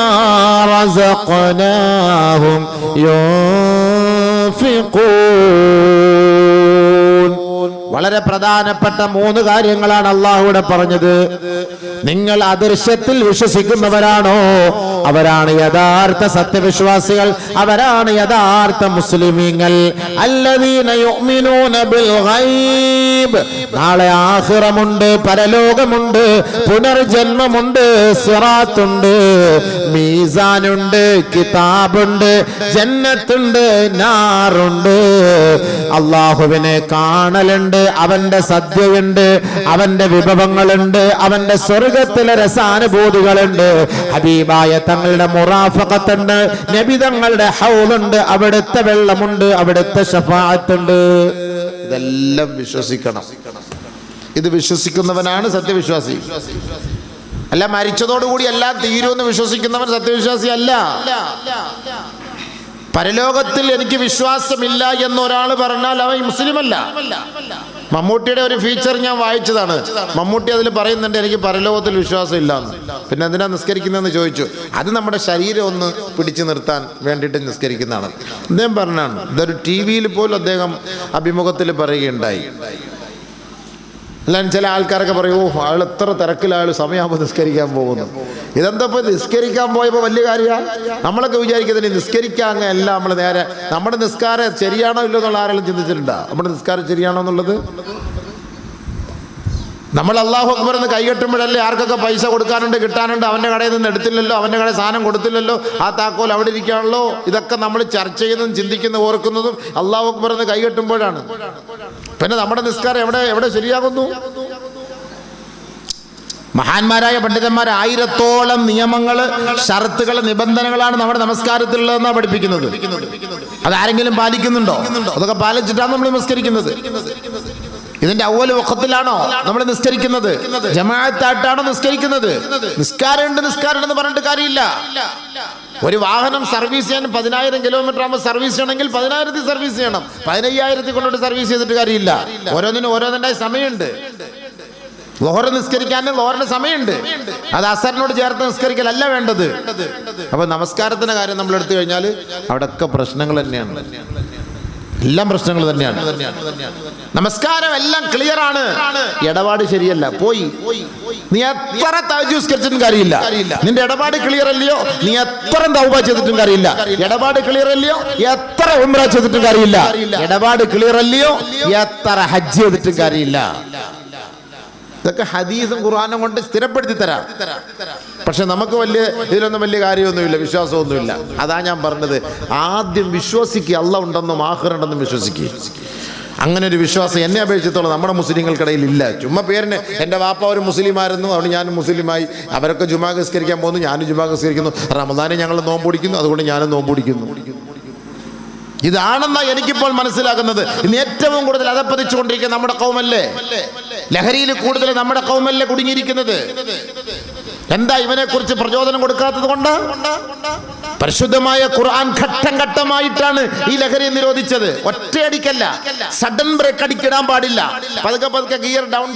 رزقناهم ينفقون. വളരെ പ്രധാനപ്പെട്ട 3 കാര്യങ്ങളാണ് അള്ളാഹുവിടെ പറഞ്ഞത്. നിങ്ങൾ അദൃശ്യത്തിൽ വിശ്വസിക്കുന്നവരാണോ, അവരാണ് യഥാർത്ഥ സത്യവിശ്വാസികൾ, അവരാണ് യഥാർത്ഥ മുസ്ലിമീങ്ങൾ. അല്ലദീന യുഅ്മിനൂന ബിൽ ഗൈബ്, നാളെ ആഖിറമുണ്ട്, പരലോകമുണ്ട്, പുനർജന്മമുണ്ട്, സിറാത്തുണ്ട്, മീസാനുണ്ട്, കിതാബുണ്ട്, ജന്നത്തുണ്ട്, നാറുണ്ട്. അള്ളാഹുവിനെ കാണലുണ്ട്, അവന്റെ സദ്യയുണ്ട്, അവന്റെ വിഭവങ്ങളുണ്ട്, അവന്റെ സ്വർഗത്തിലെ രസാനുഭൂതികളുണ്ട്, ഹബീബായ തങ്ങളുടെ മുറാഫഖത്തുണ്ട്, നബി തങ്ങളുടെ ഹൗലുണ്ട്, അവിടുത്തെ വെള്ളമുണ്ട്, അവിടുത്തെ ശഫാഅത്തുണ്ട്. ഇതെല്ലാം വിശ്വസിക്കണം. ഇത് വിശ്വസിക്കുന്നവനാണ് സത്യവിശ്വാസി. അല്ല മരിച്ചതോടുകൂടി എല്ലാം തീരുമെന്ന് വിശ്വസിക്കുന്നവൻ സത്യവിശ്വാസി അല്ല. പരലോകത്തിൽ എനിക്ക് വിശ്വാസമില്ല എന്നൊരാൾ പറഞ്ഞാൽ അവൻ മുസ്ലിമല്ല. മമ്മൂട്ടിയുടെ ഒരു ഫീച്ചർ ഞാൻ വായിച്ചതാണ്. മമ്മൂട്ടി അതിൽ പറയുന്നുണ്ട് എനിക്ക് പരലോകത്തിൽ വിശ്വാസം ഇല്ലാന്ന്. പിന്നെ എന്തിനാ നിസ്കരിക്കുന്നതെന്ന് ചോദിച്ചു. അത് നമ്മുടെ ശരീരം ഒന്ന് പിടിച്ചു നിർത്താൻ വേണ്ടിയിട്ട് നിസ്കരിക്കുന്നതാണ്. അദ്ദേഹം പറഞ്ഞാണ്, ഇതൊരു TV-യിൽ പോലും അദ്ദേഹം അഭിമുഖത്തിൽ പറയുകയുണ്ടായി. അല്ലാതെ ചില ആൾക്കാരൊക്കെ പറയൂ, ആൾ എത്ര തിരക്കിലാൾ സമയമാകുമ്പോൾ നിസ്കരിക്കാൻ പോകുന്നു. ഇതെന്താ ഇപ്പോൾ നിസ്കരിക്കാൻ പോയപ്പോൾ വലിയ കാര്യമാണ്. നമ്മളൊക്കെ വിചാരിക്കുന്നത് നിസ്കരിക്കാൻ എല്ലാം നമ്മൾ നേരെ നമ്മുടെ നിസ്കാരം ശരിയാണോ ഇല്ലോ എന്നുള്ള ആരെങ്കിലും ചിന്തിച്ചിട്ടുണ്ടോ? നമ്മുടെ നിസ്കാരം ശരിയാണോ എന്നുള്ളത്? നമ്മൾ അല്ലാഹു അക്ബർ എന്ന് കൈകെട്ടുമ്പോഴല്ലേ ആർക്കൊക്കെ പൈസ കൊടുക്കാനുണ്ട്, കിട്ടാനുണ്ട്, അവൻ്റെ കടയിൽ നിന്ന് എടുത്തില്ലല്ലോ, അവൻ്റെ കടയിൽ സാധനം കൊടുത്തില്ലല്ലോ, ആ താക്കോൽ അവിടെ ഇരിക്കുകയാണല്ലോ. ഇതൊക്കെ നമ്മൾ ചർച്ച ചെയ്യുന്നതും ചിന്തിക്കുന്നതും ഓർക്കുന്നതും അല്ലാഹു അക്ബർ എന്ന് കൈകെട്ടുമ്പോഴാണ്. പിന്നെ നമ്മുടെ നിസ്കാരം എവിടെ ശരിയാകുന്നു? മഹാന്മാരായ പണ്ഡിതന്മാർ 1000-ഓളം നിയമങ്ങൾ, ഷർത്തുകൾ, നിബന്ധനകളാണ് നമ്മുടെ നമസ്കാരത്തിലുള്ളതെന്നാണ് പഠിപ്പിക്കുന്നത്. അതാരെങ്കിലും പാലിക്കുന്നുണ്ടോ? അതൊക്കെ പാലിച്ചിട്ടാണ് നമ്മൾ നമസ്കരിക്കുന്നത്. ഇതിന്റെ അവ്വൽ വഖത്തിലാണോ നമ്മൾ നിസ്കരിക്കുന്നത്? ജമാഅത്തായിട്ടാണോ നിസ്കരിക്കുന്നത്? നിസ്കാരം എന്ന് പറഞ്ഞിട്ട് കാര്യമില്ല. ഒരു വാഹനം സർവീസ് ചെയ്യാൻ 10,000 കിലോമീറ്റർ ആകുമ്പോൾ സർവീസ് ചെയ്യണമെങ്കിൽ 10,000 സർവീസ് ചെയ്യണം. 15,000 കൊണ്ടിട്ട് സർവീസ് ചെയ്തിട്ട് കാര്യമില്ല. ഓരോന്നിനും ഓരോന്നിൻ്റെ സമയമുണ്ട്. ലോഹർ നിസ്കരിക്കാൻ ലോഹറിന്റെ സമയമുണ്ട്. അത് അസറിനോട് ചേർത്ത് നിസ്കരിക്കലല്ല വേണ്ടത്. അപ്പൊ നമസ്കാരത്തിന്റെ കാര്യം നമ്മൾ എടുത്തു കഴിഞ്ഞാൽ അവിടെയൊക്കെ പ്രശ്നങ്ങൾ തന്നെയാണ്. എല്ലാം പ്രശ്നങ്ങൾ തന്നെയാണ്. നമസ്കാരം എല്ലാം ക്ലിയർ ആണ്, ഇടപാട് ശരിയല്ല. പോയി നീ എത്ര തഹജ്ജുദ് നിസ്കരിച്ചിട്ടും കാര്യമില്ല. നിന്റെ ഇടപാട് ക്ലിയർ അല്ലയോ, നീ എത്ര തൗബ ചെയ്തിട്ടും കാര്യമില്ല. ഇടപാട് ക്ലിയർ അല്ലയോ, എത്ര ഉംറ ചെയ്തിട്ടും കാര്യമില്ല. ഇടപാട് ക്ലിയർ അല്ലയോ, എത്ര ഹജ്ജ് ചെയ്തിട്ടും കാര്യമില്ല. ഇതൊക്കെ ഹദീസും ഖുർആനും കൊണ്ട് സ്ഥിരപ്പെടുത്തി തരാം. പക്ഷെ നമുക്ക് ഇതിലൊന്നും വലിയ കാര്യമൊന്നുമില്ല, വിശ്വാസമൊന്നുമില്ല. അതാ ഞാൻ പറഞ്ഞത്, ആദ്യം വിശ്വസിക്കുക, അല്ലാഹ് ഉണ്ടെന്നും ആഖിറത്തുണ്ടെന്നും വിശ്വസിക്കുക. അങ്ങനെ ഒരു വിശ്വാസം എന്നെ അപേക്ഷിച്ചിടത്തോളം നമ്മുടെ മുസ്ലിങ്ങൾക്കിടയിൽ ഇല്ല. ചുമ്മാ പേരിന് എൻ്റെ വാപ്പ ഒരു മുസ്ലിമായിരുന്നു, അതുകൊണ്ട് ഞാനും മുസ്ലിമായി. അവരൊക്കെ ജുമാ നിസ്കരിക്കാൻ പോകുന്നു, ഞാനും ജുമാ നിസ്കരിക്കുന്നു. റമദാനെ ഞങ്ങൾ നോമ്പ് പിടിക്കുന്നു, അതുകൊണ്ട് ഞാനും നോമ്പ് പിടിക്കുന്നു. ഇതാണെന്നാ എനിക്കിപ്പോൾ മനസ്സിലാക്കുന്നത്. ഇന്ന് ഏറ്റവും കൂടുതൽ അധപ്പതിച്ചുകൊണ്ടിരിക്കുന്ന നമ്മുടെ കൗമല്ലേ, ലഹരിയിൽ കൂടുതൽ നമ്മുടെ കൗമല്ലേ കുടുങ്ങിയിരിക്കുന്നത്. എന്താ ഇവനെ കുറിച്ച് പ്രചോദനം കൊടുക്കാത്തത് കൊണ്ട്? പരിശുദ്ധമായ ഖുർആൻ ഘട്ടം ഘട്ടമായിട്ടാണ് ഈ ലഹരി നിരോധിച്ചത്. ഒറ്റയടിക്കല്ല, സഡൻ ബ്രേക്ക് അടിക്കിടാൻ പാടില്ല. പതുക്കെ ഗിയർ ഡൗൺ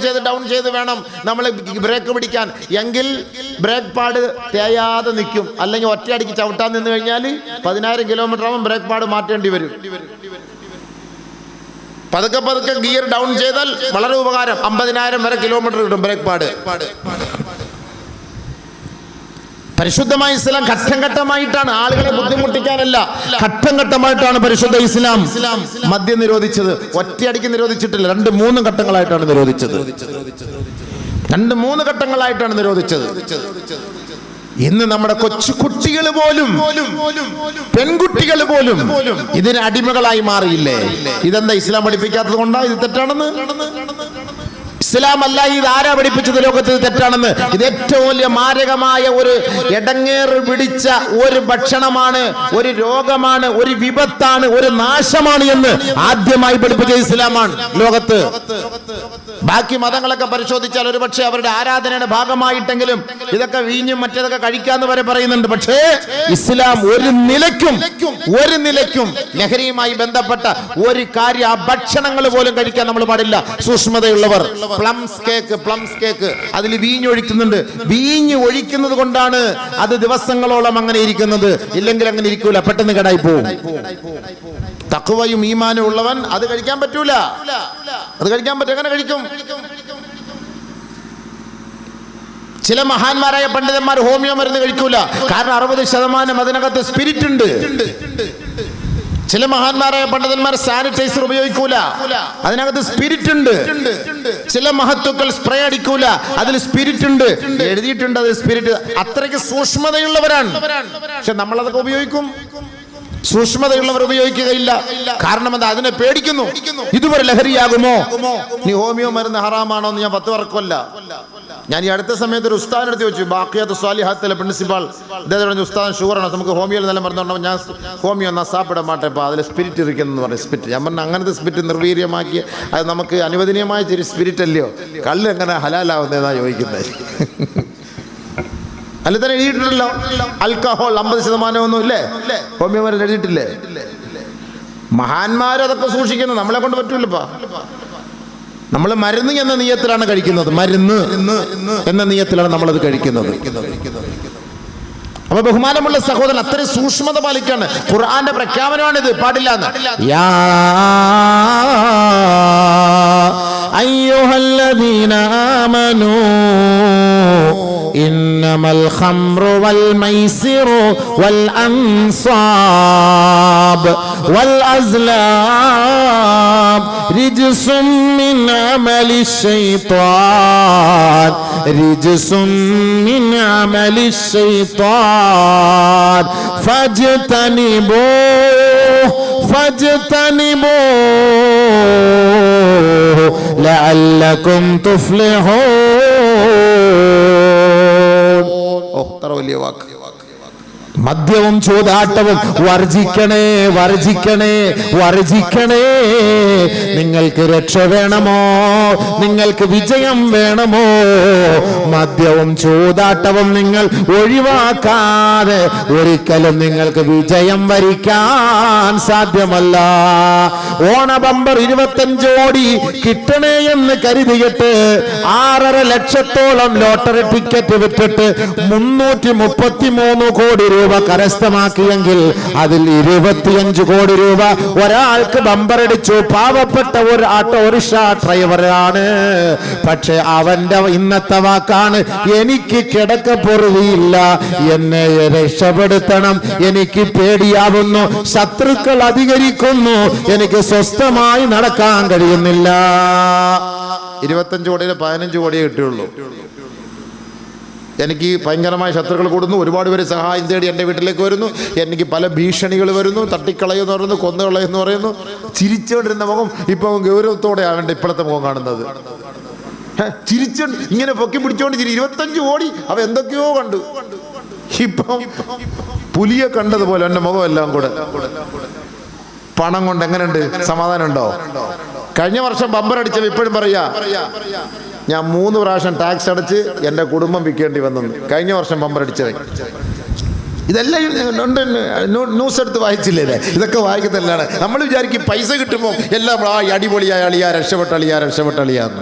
ചെയ്ത് വേണം നമ്മൾ ബ്രേക്ക് പിടിക്കാൻ. എങ്കിൽ ബ്രേക്ക് പാഡ് തേയാതെ നിൽക്കും. അല്ലെങ്കിൽ ഒറ്റയടിക്ക് ചവിട്ടാൻ നിന്ന് കഴിഞ്ഞാൽ 10,000 കിലോമീറ്റർ ആകുമ്പോൾ ബ്രേക്ക് പാഡ് മാറ്റേണ്ടി വരും. പതുക്കെ ഗിയർ ഡൗൺ ചെയ്താൽ വളരെ ഉപകാരം. 50,000 വരെ കിലോമീറ്റർ കിട്ടും ബ്രേക്ക് പാഡ്. പരിശുദ്ധമായ ഇസ്ലാം ഘട്ടം ഘട്ടമായിട്ടാണ്, ആളുകളെ ബുദ്ധിമുട്ടിക്കാനല്ല, ഘട്ടം ഘട്ടമായിട്ടാണ് പരിശുദ്ധ ഇസ്ലാം മദ്യം നിരോധിച്ചത്. ഒറ്റയടിക്ക് നിരോധിച്ചിട്ടില്ല, 2-3 ഘട്ടങ്ങളായിട്ടാണ് നിരോധിച്ചത്. 2-3 ഘട്ടങ്ങളായിട്ടാണ് നിരോധിച്ചത്. ഇന്ന് നമ്മുടെ കൊച്ചു കുട്ടികൾ പോലും, പെൺകുട്ടികൾ പോലും ഇതിന് അടിമകളായി മാറിയില്ലേ? ഇതെന്താ ഇസ്ലാം പഠിപ്പിക്കാത്തത് കൊണ്ടാ ഇത് തെറ്റാണെന്ന്? ഇസ്ലാം അല്ല, ഇത് ആരാ പഠിപ്പിച്ചത് ലോകത്ത് തെറ്റാണെന്ന്? ഇത് ഏറ്റവും വലിയ മാരകമായ ഒരു ഇടങ്ങേറ് പിടിച്ച ഒരു ഭക്ഷണമാണ്, ഒരു രോഗമാണ്, ഒരു വിപത്താണ്, ഒരു നാശമാണ് എന്ന് ആദ്യമായി പഠിപ്പിച്ച ഇസ്ലാമാണ് ലോകത്ത്. ബാക്കി മതങ്ങളൊക്കെ പരിശോധിച്ചാൽ ഒരു പക്ഷേ അവരുടെ ആരാധനയുടെ ഭാഗമായിട്ടെങ്കിലും ഇതൊക്കെ വീഞ്ഞും മറ്റേതൊക്കെ കഴിക്കാന്ന് വരെ പറയുന്നുണ്ട്. പക്ഷേ ഇസ്ലാം ഒരു നിലയ്ക്കും ലഹരിയുമായി ബന്ധപ്പെട്ട ഒരു കാര്യം, ആ ഭക്ഷണങ്ങൾ പോലും കഴിക്കാൻ നമ്മൾ പാടില്ല. സൂക്ഷ്മതയുള്ളവർ പ്ലംസ് കേക്ക് അതിൽ വീഞ്ഞ് ഒഴിക്കുന്നുണ്ട്. വീഞ്ഞ് ഒഴിക്കുന്നത് കൊണ്ടാണ് അത് ദിവസങ്ങളോളം അങ്ങനെ ഇരിക്കുന്നത്. ഇല്ലെങ്കിൽ അങ്ങനെ ഇരിക്കൂല, പെട്ടെന്ന് കേടായി പോകും. തഖ്വയും ഈമാനും ഉള്ളവൻ അത് കഴിക്കാൻ പറ്റൂല. അത് കഴിക്കാൻ പറ്റും. എങ്ങനെ കഴിക്കും? ചില മഹാന്മാരായ പണ്ഡിതന്മാർ ഹോമിയോ മരുന്ന് കഴിക്കൂല. കാരണം 60% അതിനകത്ത് സ്പിരിറ്റ് ഉണ്ട്. ചില മഹാന്മാരായ പണ്ഡിതന്മാർ സാനിറ്റൈസർ ഉപയോഗിക്കൂല, അതിനകത്ത് സ്പിരിറ്റ് ഉണ്ട്. ചില മഹത്തുക്കൾ സ്പ്രേ അടിക്കൂല, അതിൽ സ്പിരിറ്റ് ഉണ്ട്, എഴുതിയിട്ടുണ്ട് അത് സ്പിരിറ്റ്. അത്രയ്ക്ക് സൂക്ഷ്മതയുള്ളവരാണ്. പക്ഷെ നമ്മളതൊക്കെ ഉപയോഗിക്കും. സൂക്ഷ്മതയുള്ളവർ ഉപയോഗിക്കുകയില്ല. കാരണം എന്താ? അതിനെ പേടിക്കുന്നു. ഇതുവരെ ലഹരിയാകുമോ? നീ ഹോമിയോ മരുന്ന് ഹറാമാണോ എന്ന് ഞാൻ 10 വർക്കമല്ല. ഞാൻ ഈ അടുത്ത സമയത്ത് ഒരു ഉസ്താദിനെ അടുത്ത് ചോദിച്ചു, ബാക്കിയാത്ത് സ്വാലിഹാത്തിലെ പ്രിൻസിപ്പാൾ. അദ്ദേഹം പറഞ്ഞു, ഉസ്താദ് ഷുഗറാണ്, നമുക്ക് ഹോമിയോയിൽ നല്ല മരുന്നുണ്ടോ? ഞാൻ ഹോമിയോ എന്നാൽ സാപ്പിട മാട്ടേപ്പോൾ അതിൽ സ്പിരിറ്റ് ഇരിക്കുന്നു പറഞ്ഞു. സ്പിരിറ്റ് ഞാൻ പറഞ്ഞു, അങ്ങനത്തെ സ്പിരിറ്റ് നിർവീര്യമാക്കി അത് നമുക്ക് അനുവദനീയമായ ചെറിയ സ്പിരിറ്റ് അല്ലയോ? കല്ല് എങ്ങനെ ഹലാലാവുന്നതെന്നാണ് ചോദിക്കുന്നത്. അല്ല തന്നെ എഴുതിയിട്ടുണ്ടല്ലോ, ആൽക്കഹോൾ 50% ഒന്നും ഇല്ലേ? ഹോമിയോ മരുന്ന് എഴുതിയിട്ടില്ലേ? മഹാന്മാരതൊക്കെ സൂക്ഷിക്കുന്നത്. നമ്മളെ കൊണ്ട് പറ്റൂലപ്പാ. നമ്മൾ മരുന്ന് എന്ന നിയത്തിലാണ് കഴിക്കുന്നത്. മരുന്ന് എന്ന നിയത്തിലാണ് നമ്മളത് കഴിക്കുന്നത്. അപ്പൊ ബഹുമാനമുള്ള സഹോദരൻ, അത്രയും സൂക്ഷ്മത പാലിക്കാണ്. ഖുർആന്റെ പ്രഖ്യാപനമാണിത്, പാടില്ല എന്ന്. യാ അയ്യുഹല്ലദീന ആമനൂ ഇന്നമൽ ഖംറു വൽ മൈസിറു വൽ അൻസാബ് വൽ അസ്ലാം റിജ്സും മിൻ അമലി ശൈത്താൻ റിജ്സും മിൻ അമലി ശൈത്താൻ ഫജ്തനിബൂഹു ലഅല്ലകും തുഫ്ലിഹൂൻ. ഓ, ഇത്ര വലിയ വാക്ക്. മദ്യവും ചൂതാട്ടവും വർജിക്കണേ, വർജിക്കണേ, വർജിക്കണേ. നിങ്ങൾക്ക് രക്ഷ വേണമോ? നിങ്ങൾക്ക് വിജയം വേണമോ? മദ്യവും ചൂതാട്ടവും നിങ്ങൾ ഒഴിവാക്കാതെ ഒരിക്കലും നിങ്ങൾക്ക് വിജയം വരിക്കാൻ സാധ്യമല്ല. ഓണബമ്പർ 25 കോടി കിട്ടണേ എന്ന് കരുതിയിട്ട് 6.5 ലക്ഷത്തോളം ലോട്ടറി ടിക്കറ്റ് വിറ്റിട്ട് 333 കോടി രൂപ കരസ്ഥമാക്കിയെങ്കിൽ അതിൽ 25 കോടി രൂപ ഒരാൾക്ക് ബമ്പറടിച്ചു. പാവപ്പെട്ട ഒരു ഓട്ടോറിക്ഷ ഡ്രൈവറാണ്. പക്ഷെ അവന്റെ ഇന്നത്തെ വാക്കാണ്, എനിക്ക് കിടക്കപ്പൊറുതിയില്ല, എന്നെ രക്ഷപ്പെടുത്തണം, എനിക്ക് പേടിയാവുന്നു, ശത്രുക്കൾ അധികരിക്കുന്നു, എനിക്ക് സ്വസ്ഥമായി നടക്കാൻ കഴിയുന്നില്ല. 25 കോടിയിൽ 15 കോടിയേ കിട്ടിയുള്ളൂ. എനിക്ക് ഭയങ്കരമായ ശത്രുക്കൾ കൂടുന്നു, ഒരുപാട് പേര് സഹായം തേടി എൻ്റെ വീട്ടിലേക്ക് വരുന്നു, എനിക്ക് പല ഭീഷണികൾ വരുന്നു, തട്ടിക്കളയെന്ന് പറയുന്നു, കൊന്നുകളയെന്ന് പറയുന്നു. ചിരിച്ചുകൊണ്ടിരുന്ന മുഖം ഇപ്പം ഗൗരവത്തോടെയാണ് എൻ്റെ ഇപ്പോഴത്തെ മുഖം കാണുന്നത്. ചിരിച്ചു ഇങ്ങനെ പൊക്കി പിടിച്ചോണ്ട് ചിരി. 25 കോടി അവ എന്തൊക്കെയോ കണ്ടു. ഇപ്പം പുലിയെ കണ്ടതുപോലെ എൻ്റെ മുഖം എല്ലാം കൂടെ. പണം കൊണ്ട് എങ്ങനെയുണ്ട്? സമാധാനം ഉണ്ടോ? കഴിഞ്ഞ വർഷം ബമ്പർ അടിച്ചപ്പോൾ ഇപ്പോഴും പറയാ, ഞാൻ 3 പ്രാവശ്യം ടാക്സ് അടച്ച് എൻ്റെ കുടുംബം വിൽക്കേണ്ടി വന്നു. കഴിഞ്ഞ വർഷം ബമ്പർ അടിച്ചത്. ഇതെല്ലാം ന്യൂസ് എടുത്ത് വായിച്ചില്ലേ? ഇതൊക്കെ വായിക്കുന്നതല്ലാണ്. നമ്മൾ വിചാരിക്കും പൈസ കിട്ടുമ്പോൾ എല്ലാം അടിപൊളിയായ അളിയാ, രക്ഷപ്പെട്ടളിയാന്ന്.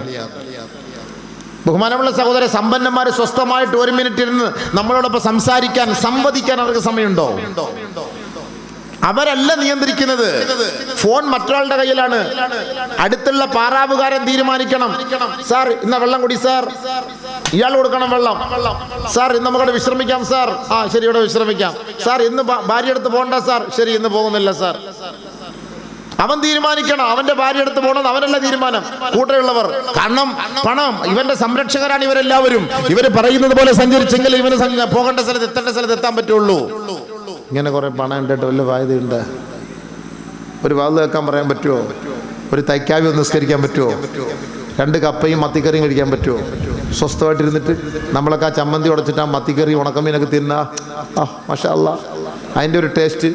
ബഹുമാനമുള്ള സഹോദര, സമ്പന്നന്മാർ സ്വസ്ഥമായിട്ട് 1 മിനിറ്റ് ഇരുന്ന് നമ്മളോടൊപ്പം സംസാരിക്കാൻ, സംവദിക്കാൻ അവർക്ക് സമയമുണ്ടോ? അവരല്ല നിയന്ത്രിക്കുന്നത്. ഫോൺ മറ്റൊരാളുടെ കയ്യിലാണ്. അടുത്തുള്ള പാറാവുകാരൻ തീരുമാനിക്കണം, സാർ ഇന്ന വെള്ളം കുടി, സാർ ഇയാൾ കൊടുക്കണം വെള്ളം, സാർ ഇന്ന് നമുക്കവിടെ വിശ്രമിക്കാം, സാർ ആ ശരി ഇവിടെ വിശ്രമിക്കാം, സാർ ഇന്ന് ഭാര്യ അടുത്ത് പോകണ്ട, സാർ ശരി ഇന്ന് പോകുന്നില്ല, സാർ. അവൻ തീരുമാനിക്കണം, അവന്റെ ഭാര്യ അടുത്ത് പോകണം, അവനല്ല തീരുമാനം, കൂടെയുള്ളവർ. കാരണം പണം ഇവന്റെ സംരക്ഷകരാണ് ഇവരെല്ലാവരും. ഇവർ പറയുന്നത് പോലെ സഞ്ചരിച്ചെങ്കിൽ ഇവന് പോകേണ്ട സ്ഥലത്ത് എത്തേണ്ട സ്ഥലത്ത് എത്താൻ പറ്റുള്ളൂ. ഇങ്ങനെ കുറെ പണം ഉണ്ടിട്ട് വല്ല വായതയുണ്ട്? ഒരു വാത് കേൾക്കാൻ പറയാൻ പറ്റുമോ? ഒരു തൈക്കാവി ഒന്ന് നിസ്കരിക്കാൻ പറ്റുമോ? 2 കപ്പയും മത്തിക്കറിയും കഴിക്കാൻ പറ്റുമോ? സ്വസ്ഥമായിട്ടിരുന്നിട്ട് നമ്മളൊക്കെ ആ ചമ്മന്തി ഉടച്ചിട്ട് ആ മത്തിക്കറി ഉണക്കമീനൊക്കെ തിന്നാ, മാഷാ അല്ലാ, അതിൻ്റെ ഒരു ടേസ്റ്റ്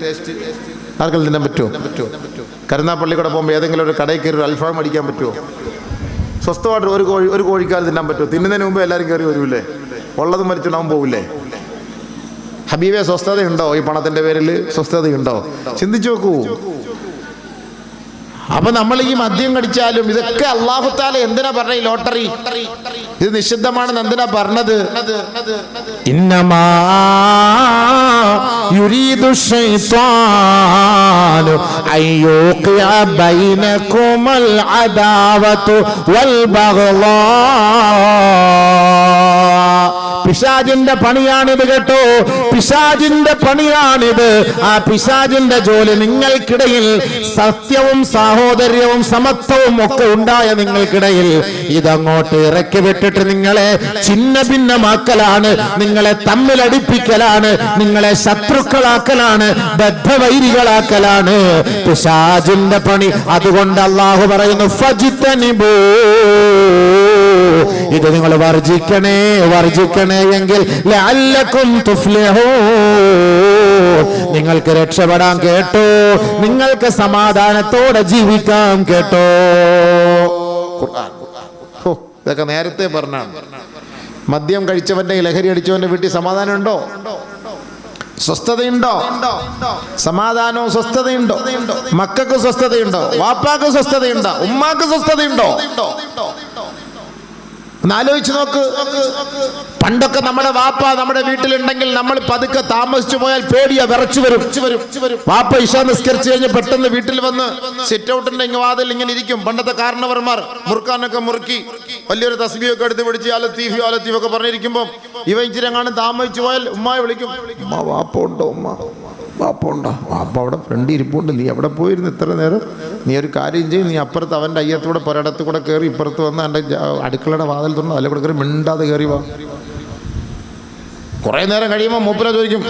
ആർക്കെങ്കിലും തിന്നാൻ പറ്റുമോ? കരുനാപ്പള്ളി കൂടെ പോകുമ്പോൾ ഏതെങ്കിലും ഒരു കടയിൽ കയറി ഒരു അൽഫാം അടിക്കാൻ പറ്റുമോ? സ്വസ്ഥമായിട്ട് ഒരു കോഴിക്കാൽ തിന്നാൻ പറ്റുമോ? തിന്നുന്നതിന് മുമ്പ് എല്ലാവരും കയറി വരൂല്ലേ? ഉള്ളതും മരിച്ചിടാൻ പോവില്ലേ? ഹബീബെ, സ്വസ്ഥതയുണ്ടോ ഈ പണത്തിന്റെ പേരിൽ? സ്വസ്ഥതയുണ്ടോ? ചിന്തിച്ചു നോക്കൂ. അപ്പൊ നമ്മൾ ഈ മദ്യം കടിച്ചാലും ഇതൊക്കെ അല്ലാഹു തആല എന്തിനാ പറഞ്ഞ? ലോട്ടറി ഇത് നിഷിദ്ധമാണെന്ന് എന്തിനാ പറഞ്ഞത്? ഇന്നമാ യുരീദു ശൈത്വാനു അയ്യൂഖിയ ബൈനകുമൽ അദാവതു വൽ ബഗ്ളാ. പിശാചിന്റെ പണിയാണിത് കേട്ടോ, പിശാചിന്റെ പണിയാണിത്. ആ പിശാചിന്റെ ജോലി നിങ്ങൾക്കിടയിൽ സത്യവും സാഹോദര്യവും സമത്വവും ഒക്കെ ഉണ്ടായ നിങ്ങൾക്കിടയിൽ ഇതങ്ങോട്ട് ഇറക്കി വിട്ടിട്ട് നിങ്ങളെ ഛിന്ന ഭിന്നമാക്കലാണ്, നിങ്ങളെ തമ്മിലടിപ്പിക്കലാണ്, നിങ്ങളെ ശത്രുക്കളാക്കലാണ്, ബദ്ധവൈരികളാക്കലാണ് പിശാചിന്റെ പണി. അതുകൊണ്ട് അല്ലാഹു പറയുന്നു ഫജ്തനിബൂ, ഇത് നിങ്ങൾ വർജിക്കണേ, വർജിക്കണേ എങ്കിൽ ലഅല്ലകും തുഫ്ലിഹൂൻ, നിങ്ങൾക്ക് രക്ഷപ്പെടാൻ കേട്ടോ, നിങ്ങൾക്ക് സമാധാനത്തോടെ ജീവിക്കാം കേട്ടോ. ഖുർആൻ ഇതൊക്കെ നേരത്തെ പറഞ്ഞാണ്. മദ്യം കഴിച്ചവന്റെ ലഹരി അടിച്ചവന്റെ വീട്ടിൽ സമാധാനം ഉണ്ടോ? സ്വസ്ഥതയുണ്ടോ? സമാധാനവും സ്വസ്ഥതയുണ്ടോ? മക്കൾക്ക് സ്വസ്ഥതയുണ്ടോ? വാപ്പാക്ക് സ്വസ്ഥതയുണ്ടോ? ഉമ്മാക്ക് സ്വസ്ഥതയുണ്ടോ? ആലോചിച്ച് നോക്ക്. പണ്ടൊക്കെ നമ്മുടെ വാപ്പ നമ്മുടെ വീട്ടിലുണ്ടെങ്കിൽ നമ്മൾ പതുക്കെ താമസിച്ചു പോയാൽ പേടിയാ, വിറച്ചു വരും. വാപ്പ ഇശ നിസ്കരിച്ചു കഴിഞ്ഞ് പെട്ടെന്ന് വീട്ടിൽ വന്ന് സിറ്റ് ഔട്ടിന്റെ വാതിൽ ഇങ്ങനെ ഇരിക്കും. പണ്ടത്തെ കാരണവർമാർ മുറുക്കാനൊക്കെ മുറുക്കി വലിയൊരു തസ്ബീഹൊക്കെ എടുത്ത് പിടിച്ച് അലത്തീഫി അലത്തീഫൊക്കെ പറഞ്ഞിരിക്കുമ്പോൾ ഇവ ഇച്ചിരി എങ്ങാനും താമസിച്ചു പോയാൽ ഉമ്മായി വിളിക്കും, ഉമ്മ വാപ്പ ഉണ്ടോ? ഉമ്മ വാപ്പ ഉണ്ടോ? വാപ്പ അവിടെ ഫ്രണ്ട് ഇരിപ്പുണ്ട്, നീ എവിടെ പോയിരുന്നു ഇത്ര നേരം? നീ ഒരു കാര്യം ചെയ്യും, നീ അപ്പുറത്ത് അവൻ്റെ അയ്യത്തൂടെ പുരടത്ത് കൂടെ കയറി ഇപ്പുറത്ത് വന്ന് എൻ്റെ അടുക്കളയുടെ വാതിൽ തുറന്ന് അതിൽ കൂടെ കയറി മിണ്ടാതെ കയറി വാ. കുറേ നേരം കഴിയുമ്പോൾ മൂപ്പര ചോദിക്കും,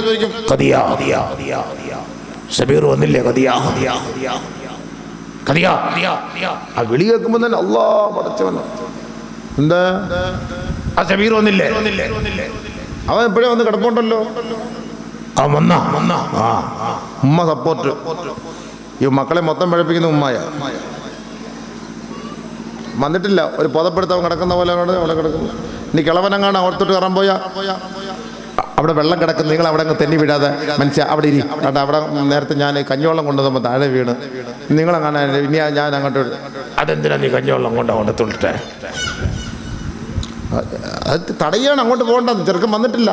ഷബീർ വന്നില്ലേ? ആ വിളി കേൾക്കുമ്പോൾ തന്നെ അല്ലാ പടച്ചവൻ, എന്താ ആ ഷബീർ വന്നില്ലേ? അവൻ എപ്പോഴും വന്ന് കിടപ്പുണ്ടല്ലോ. ഉമ്മ സപ്പോർട്ട്. ഈ മക്കളെ മൊത്തം പഴപ്പിക്കുന്ന ഉമ്മായ. വന്നിട്ടില്ല, ഒരു പുതപ്പെടുത്തവൻ കിടക്കുന്ന പോലെ അവിടെ കിടക്കുന്നു. ഇനി കിളവനെങ്ങാണ് അവിടത്തോട്ട് കയറാൻ പോയാ അവിടെ വെള്ളം കിടക്കുന്നു, നിങ്ങൾ അവിടെ അങ്ങ് തെന്നി വീഴാതെ മനുഷ്യ അവിടെ ഇരി. അവിടെ നേരത്തെ ഞാൻ കഞ്ഞിവെള്ളം കൊണ്ടുവന്നപ്പോൾ താഴെ വീണ്, നിങ്ങളെങ്ങനെ ഇനി ഞാൻ അങ്ങോട്ട്, അതെന്തിനാ നീ കഞ്ഞിവെള്ളം കൊണ്ടു തൊണ്ടിട്ടെ? അത് തടയാണ്, അങ്ങോട്ട് പോകണ്ടെന്ന്. ചെറുക്കം വന്നിട്ടില്ല,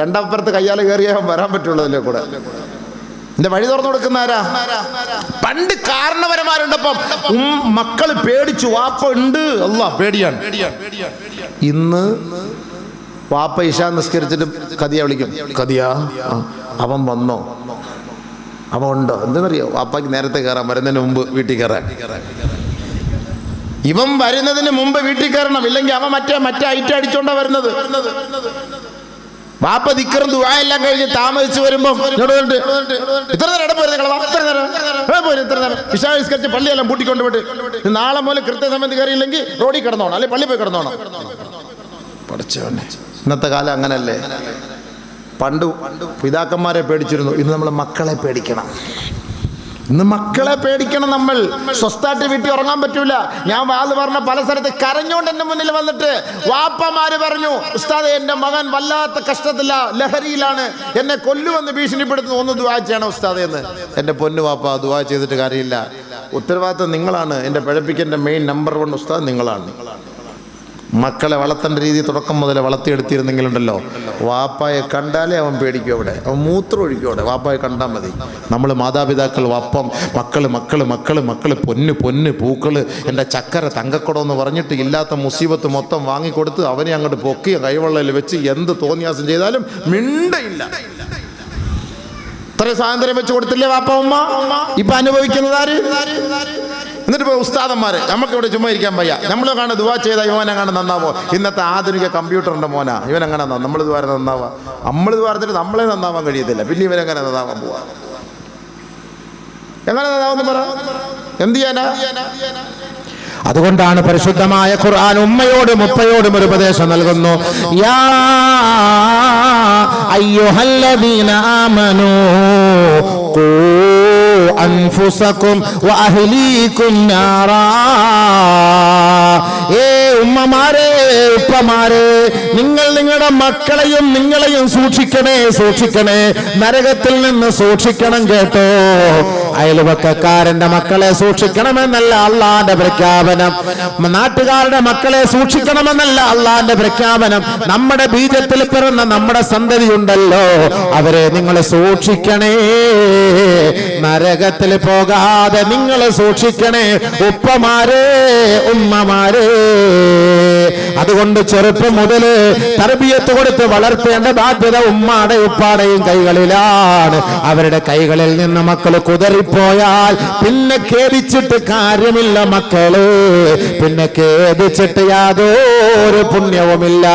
രണ്ടപ്പുറത്ത് കയ്യാൽ കയറിയാൽ വരാൻ പറ്റുള്ളതില്ലേ കൂടെ. എന്റെ വഴി തുറന്നു കൊടുക്കുന്ന ആരാ? പണ്ട് കാരണവരന്മാരുണ്ടപ്പം മക്കള് പേടിച്ചു, വാപ്പ ഉണ്ട്, അല്ലാ പേടിയാണ്. ഇന്ന് വാപ്പ ഇശാ നിസ്കരിച്ചിട്ട് കദിയ വിളിക്കും, കദിയാ അവൻ വന്നോ? അവൻ ഉണ്ടോ? എന്തെന്നറിയോ? വാപ്പയ്ക്ക് നേരത്തെ കയറാൻ, വരുന്നതിന് മുമ്പ് വീട്ടിൽ കയറാൻ. ഇവൻ വരുന്നതിന് മുമ്പ് വീട്ടിൽ കയറണം, ഇല്ലെങ്കിൽ അവൻ മറ്റേ ഐറ്റം അടിച്ചോണ്ടാ വരുന്നത്. വാപ്പ ദിക്കറും ദുആ എല്ലാം കഴിഞ്ഞ് താമസിച്ച് വരുമ്പം ഇത്ര നേരം നിസ്കരിച്ച് പള്ളിയെല്ലാം പൂട്ടിക്കൊണ്ട് വിട്ട് നാളെ മുതൽ കൃത്യസമയത്ത് കയറിയില്ലെങ്കിൽ റോഡിൽ കിടന്നോണം, അല്ലെ പള്ളി പോയി കിടന്നോണം. ഇന്നത്തെ കാലം അങ്ങനല്ലേ? പണ്ട് പിതാക്കന്മാരെ പേടിച്ചിരുന്നു, ഇന്ന് നമ്മൾ മക്കളെ പേടിക്കണം. ഇന്ന് മക്കളെ പേടിക്കണം. നമ്മൾ സ്വസ്ഥായിട്ട് വീട്ടിൽ ഉറങ്ങാൻ പറ്റൂല. ഞാൻ വാത് പറഞ്ഞ പല സ്ഥലത്ത് കരഞ്ഞോണ്ട് എൻ്റെ മുന്നിൽ വന്നിട്ട് വാപ്പമാര് പറഞ്ഞു, ഉസ്താദേ എൻ്റെ മകൻ വല്ലാത്ത കഷ്ടത്തില്ല, ലഹരിയിലാണ്, എന്നെ കൊല്ലുമെന്ന് ഭീഷണിപ്പെടുത്തുന്നു, ഒന്ന് ദുആ ചെയ്യണം ഉസ്താദേ എന്ന്. എൻ്റെ പൊന്നു വാപ്പ, ദുആ ചെയ്തിട്ട് കാര്യമില്ല. ഉത്തരവാദിത്വം നിങ്ങളാണ്. എൻ്റെ പിഴപ്പിക്കൻ്റെ മെയിൻ നമ്പർ 1 ഉസ്താദ് നിങ്ങളാണ്. മക്കളെ വളർത്തേണ്ട രീതി തുടക്കം മുതലേ വളർത്തിയെടുത്തിരുന്നെങ്കിലുണ്ടല്ലോ, വാപ്പായെ കണ്ടാലേ അവൻ പേടിക്കും. അവിടെ അവൻ മൂത്രം ഒഴിക്കും. അവിടെ വാപ്പായെ കണ്ടാൽ മതി. നമ്മൾ മാതാപിതാക്കൾ വപ്പം മക്കള് മക്കള് മക്കള് മക്കള് പൊന്ന് പൊന്ന് പൂക്കള് എൻ്റെ ചക്കര തങ്കക്കുടം എന്ന് പറഞ്ഞിട്ട് ഇല്ലാത്ത മുസീബത്ത് മൊത്തം വാങ്ങിക്കൊടുത്ത് അവനെ അങ്ങോട്ട് പൊക്കിയ കൈവെള്ളയിൽ വെച്ച് എന്ത് തോന്നിയാസം ചെയ്താലും മിണ്ടയില്ല. ഇത്രയും സ്വാതന്ത്ര്യം വെച്ച് കൊടുത്തില്ലേ വാപ്പ ഉമ്മ? ഇപ്പൊ അനുഭവിക്കുന്നത് ആര്? എന്നിട്ട് ഇപ്പോൾ ഉസ്താദന്മാർ നമുക്കിവിടെ ചുമ്മാ ഇരിക്കാൻ വയ്യ. നമ്മൾ കാണാൻ ദുആ ചെയ്താൽ ഇവനെങ്ങാണ് നന്നാവോ? ഇന്നത്തെ ആധുനിക കമ്പ്യൂട്ടറിൻ്റെ മോനാ ഇവനെങ്ങനെ നമ്മൾ ദ്വാരം നന്നാവാ? നമ്മൾ ദ്വാരത്തിന് നമ്മളെ നന്നാവാൻ കഴിയത്തില്ല, പിന്നെ ഇവനെങ്ങനെ നന്നാവാൻ പോവാ? എങ്ങനെ നന്നാവെന്ന് പറ, എന്ത് ചെയ്യാനാ? അതുകൊണ്ടാണ് പരിശുദ്ധമായ ഖുർആൻ ഉമ്മയോടും ഉപ്പയോടും ഒരു ഉപദേശം നൽകുന്നു. യാ അയ്യുഹല്ലദീന ആമനൂ ഖൂ അൻഫുസകും വഅഹ്ലീകും നാറാ. ഉമ്മമാരെ ഉപ്പമാരെ, നിങ്ങൾ നിങ്ങളുടെ മക്കളെയും നിങ്ങളെയും സൂക്ഷിക്കണേ, സൂക്ഷിക്കണേ, നരകത്തിൽ നിന്ന് സൂക്ഷിക്കണം കേട്ടോ. അയൽവക്കക്കാരന്റെ മക്കളെ സൂക്ഷിക്കണമെന്നല്ല അള്ളാന്റെ പ്രഖ്യാപനം. നാട്ടുകാരുടെ മക്കളെ സൂക്ഷിക്കണമെന്നല്ല അള്ളാന്റെ പ്രഖ്യാപനം. നമ്മുടെ ബീജത്തിൽ പിറന്ന നമ്മുടെ സന്തതി ഉണ്ടല്ലോ, അവരെ നിങ്ങൾ സൂക്ഷിക്കണേ. നരകത്തിൽ പോകാതെ നിങ്ങൾ സൂക്ഷിക്കണേ ഉപ്പമാരെ, ഉമ്മമാരെ. അതുകൊണ്ട് ചെറുപ്പം മുതൽ തർബിയത്ത് കൊടുത്ത് വളർത്തേണ്ട ബാധ്യത ഉമ്മാടെ ഉപ്പാടെയും കൈകളിലാണ്. അവരുടെ കൈകളിൽ നിന്ന് മക്കൾ കുതറിപ്പോയാൽ പിന്നെ ഖേദിച്ചിട്ട് കാര്യമില്ല മക്കള്, പിന്നെ ഖേദിച്ചിട്ട് യാതൊരു പുണ്യവുമില്ല.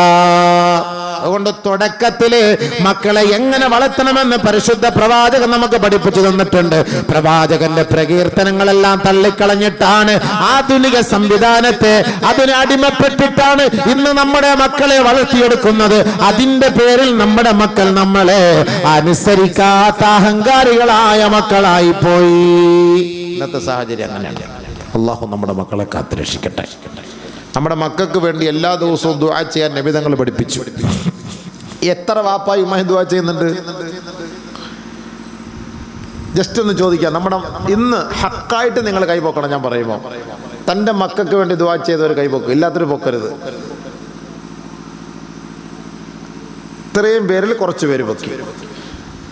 അതുകൊണ്ട് തുടക്കത്തില് മക്കളെ എങ്ങനെ വളർത്തണമെന്ന് പരിശുദ്ധ പ്രവാചകൻ നമുക്ക് പഠിപ്പിച്ചു തന്നിട്ടുണ്ട്. പ്രവാചകന്റെ പ്രകീർത്തനങ്ങളെല്ലാം തള്ളിക്കളഞ്ഞിട്ടാണ് ആധുനിക സംവിധാനത്തെ അതിന് അടിമപ്പെട്ടിട്ടാണ് ഇന്ന് നമ്മുടെ മക്കളെ വളർത്തിയെടുക്കുന്നത്. അതിന്റെ പേരിൽ നമ്മുടെ മക്കൾ നമ്മളെ അനുസരിക്കാത്ത അഹങ്കാരികളായ മക്കളായി പോയി. ഇന്നത്തെ സാഹചര്യം അങ്ങനെയാണ്. അള്ളാഹു നമ്മുടെ മക്കളെ കാത്തുരക്ഷിക്കട്ടെ. നമ്മുടെ മക്കൾക്ക് വേണ്ടി എല്ലാ ദിവസവും ദുആ ചെയ്യാൻ നബി തങ്ങൾ പഠിപ്പിച്ചു. എത്ര വാപ്പായും ഉമ്മയും ദുആ ചെയ്യുന്നുണ്ട്? ജസ്റ്റ് ഒന്ന് ചോദിക്കാം. നമ്മുടെ ഇന്ന് ഹക്കായിട്ട് നിങ്ങൾ കൈപൊക്കണം. ഞാൻ പറയുമ്പോൾ തൻ്റെ മക്കൾക്ക് വേണ്ടി ദുആ ചെയ്തവർ കൈപൊക്കും, ഇല്ലാത്തൊരു പൊക്കരുത്. ഇത്രയും പേരിൽ കുറച്ച് പേര് പൊക്കി.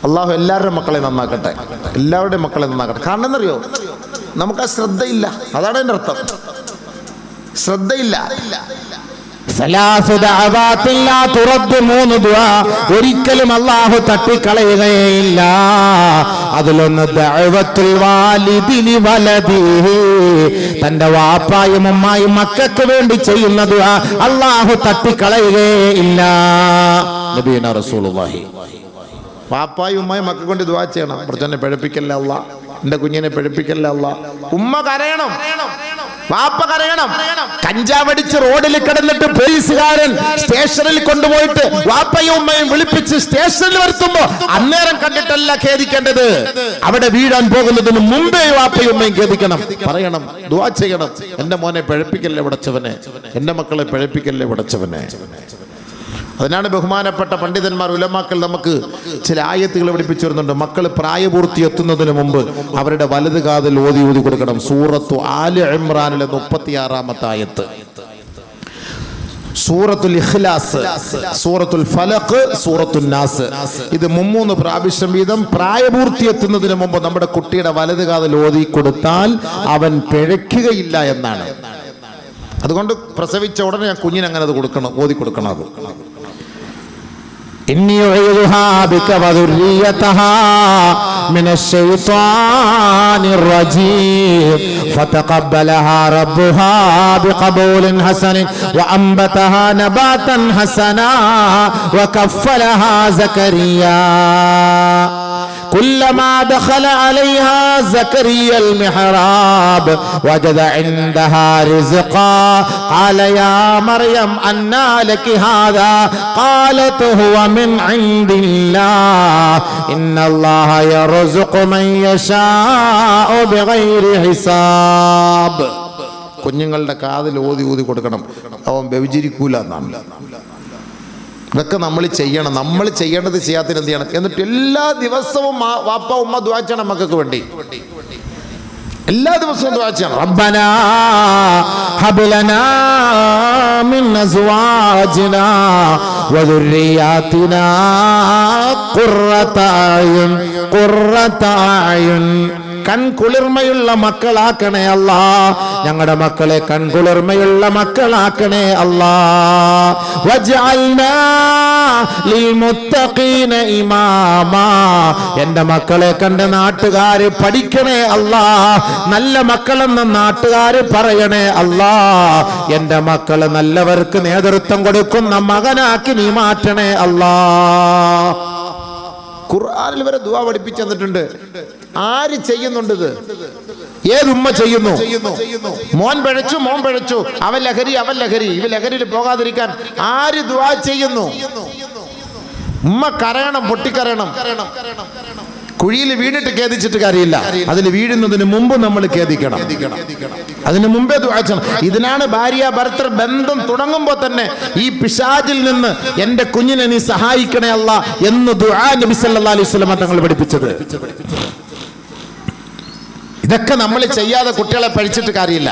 അള്ളാഹു എല്ലാവരുടെ മക്കളെ നന്നാക്കട്ടെ, എല്ലാവരുടെയും മക്കളെ നന്നാക്കട്ടെ. കാരണം എന്നറിയോ, നമുക്ക് ആ ശ്രദ്ധയില്ല. അതാണ് എൻ്റെ അർത്ഥം, ശ്രദ്ധയില്ല. ഒരിക്കലും അല്ലാഹു തട്ടിക്കളയുകയില്ല. അതിലൊന്ന് ദഅവത്തുൽ വാലിദി വലദിഹി, തന്റെ വാപ്പായും ഉമ്മായും മക്കൾക്ക് വേണ്ടി ചെയ്യുന്ന ദുആ അല്ലാഹു തട്ടിക്കളയുകയില്ല. നബിയുനാ റസൂലുള്ളാഹി വാപ്പായും ഉമ്മായും മക്കൾക്ക് വേണ്ടി ദുആ ചെയ്യണം. കുറച്ചെന്നെ പിഴപ്പിക്കല്ലേ അല്ലാ, എന്റെ കുഞ്ഞിനെ പിഴപ്പിക്കല്ലേ അല്ലാ. ഉമ്മ കരയണം, വാപ്പ കരയണം. കഞ്ചാവടിച്ച് റോഡിൽ കിടന്നിട്ട് പോലീസുകാരൻ സ്റ്റേഷനിൽ കൊണ്ടുപോയിട്ട് വാപ്പയും ഉമ്മയും വിളിപ്പിച്ച് സ്റ്റേഷനിൽ വരുത്തുമ്പോ അന്നേരം കണ്ടിട്ടല്ല ഖേദിക്കേണ്ടത്. അവിടെ വീഴാൻ പോകുന്നതിന് മുമ്പേ വാപ്പയും ഉമ്മയും ഖേദിക്കണം, പറയണം, ദുആ ചെയ്യണം. എന്റെ മോനെ പിഴപ്പിക്കല്ലേ വിടച്ചവനെ, എന്റെ മക്കളെ പിഴപ്പിക്കല്ലേ വിടച്ചവനെ. അതിനാണ് ബഹുമാനപ്പെട്ട പണ്ഡിതന്മാർ ഉലമാക്കൾ നമുക്ക് ചില ആയത്തുകൾ പഠിപ്പിച്ചു വരുന്നുണ്ട്. മക്കൾ പ്രായപൂർത്തി എത്തുന്നതിന് മുമ്പ് അവരുടെ വലത് കാതിൽ ഓതി ഊതി കൊടുക്കണം. സൂറത്തു ആലി ഇമ്രാനിലെ 36-ാമത്തെ ആയത്ത്, സൂറത്തുൽ ഇഖ്ലാസ്, സൂറത്തുൽ ഫലഖ്, സൂറത്തുൻ നാസ്. ഇത് 3 പ്രാവശ്യം വീതം പ്രായപൂർത്തി എത്തുന്നതിന് മുമ്പ് നമ്മുടെ കുട്ടിയുടെ വലത് കാതിൽ ഓതി കൊടുത്താൽ അവൻ പിഴയ്ക്കുകയില്ല എന്നാണ്. അതുകൊണ്ട് പ്രസവിച്ച ഉടനെ ഞാൻ കുഞ്ഞിന് അങ്ങനെ അത് കൊടുക്കണം, ഓതി കൊടുക്കണം. അത് إني أعيذها بك وذريتها من الشيطان الرجيم فتقبلها ربها بقبول حسن وأنبتها نباتا حسنا وكفلها زكريا كلما دخل عليها زكريا المحراب وجد عندها رزقا قال يا مريم أنى لك هذا قالت هو من عند الله إن الله يرزق من يشاء بغير حساب. കുഞ്ഞുങ്ങളുടെ കാതിൽ ഓതി ഊതി കൊടുക്കണം, അവൻ വ്യഭിചരിക്കൂല എന്നാണ്. ഇതൊക്കെ നമ്മൾ ചെയ്യണം. നമ്മൾ ചെയ്യേണ്ടത് ചെയ്യാത്തിന് എന്ത് ചെയ്യണം? എന്നിട്ട് എല്ലാ ദിവസവും വാപ്പ ഉമ്മ ദുആ ചെയ്യണം മക്കൾക്ക് വേണ്ടി. എല്ലാ ദിവസവും ദുആ ചെയ്യണം. റബ്ബനാ ഹബ് ലനാ മിൻ അസ്വാജിനാ വദുർരിയാതിനാ ഖുർറത അയുൻ. കൺകുളിർമയുള്ള മക്കളാക്കണേ അല്ലാ, ഞങ്ങളുടെ മക്കളെ കൺകുളിർമയുള്ള മക്കളാക്കണേ അല്ലാ. വജഅൽനാ ലിൽമുത്തഖീന ഇമാമാ, എൻ്റെ മക്കളെ കണ്ട് നാട്ടുകാര് പഠിക്കണേ അല്ലാ, നല്ല മക്കളെന്ന് നാട്ടുകാര് പറയണേ അല്ലാ. എൻ്റെ മക്കള് നല്ലവർക്ക് നേതൃത്വം കൊടുക്കുന്ന മകനാക്കി നീ മാറ്റണേ അല്ലാ. ഖുർആനിൽ വരെ ദുആ പഠിപ്പിച്ചു തന്നിട്ടുണ്ട്. ആര് ചെയ്യുന്നുണ്ട് ഇത്? ഏതുമ്മ ചെയ്യുന്നു? മോൻ പിഴച്ചു, അവൻ ലഹരി, ഇവ ലഹരിയിൽ പോകാതിരിക്കാൻ ആര് ദുആ ചെയ്യുന്നു? ഉമ്മ കരയണം, പൊട്ടിക്കരയണം. കുഴിയിൽ വീണിട്ട് ഖേദിച്ചിട്ട് കാര്യമില്ല, അതിൽ വീഴുന്നതിന് മുമ്പ് നമ്മൾ ഖേദിക്കണം, അതിന് മുമ്പേ ദുആ ചെയ്യണം. ഇതിനാണ് ഭാര്യ ഭർത്തൃ ബന്ധം തുടങ്ങുമ്പോൾ തന്നെ ഈ പിശാചിൽ നിന്ന് എൻ്റെ കുഞ്ഞിനെ നീ സഹായിക്കണേ അല്ലാ എന്ന് ദുആ നബി സല്ലല്ലാഹു അലൈഹി വസല്ലം തങ്ങൾ പഠിപ്പിച്ചത്. ഇതൊക്കെ നമ്മൾ ചെയ്യാതെ കുട്ടികളെ പഴിച്ചിട്ട് കാര്യമില്ല.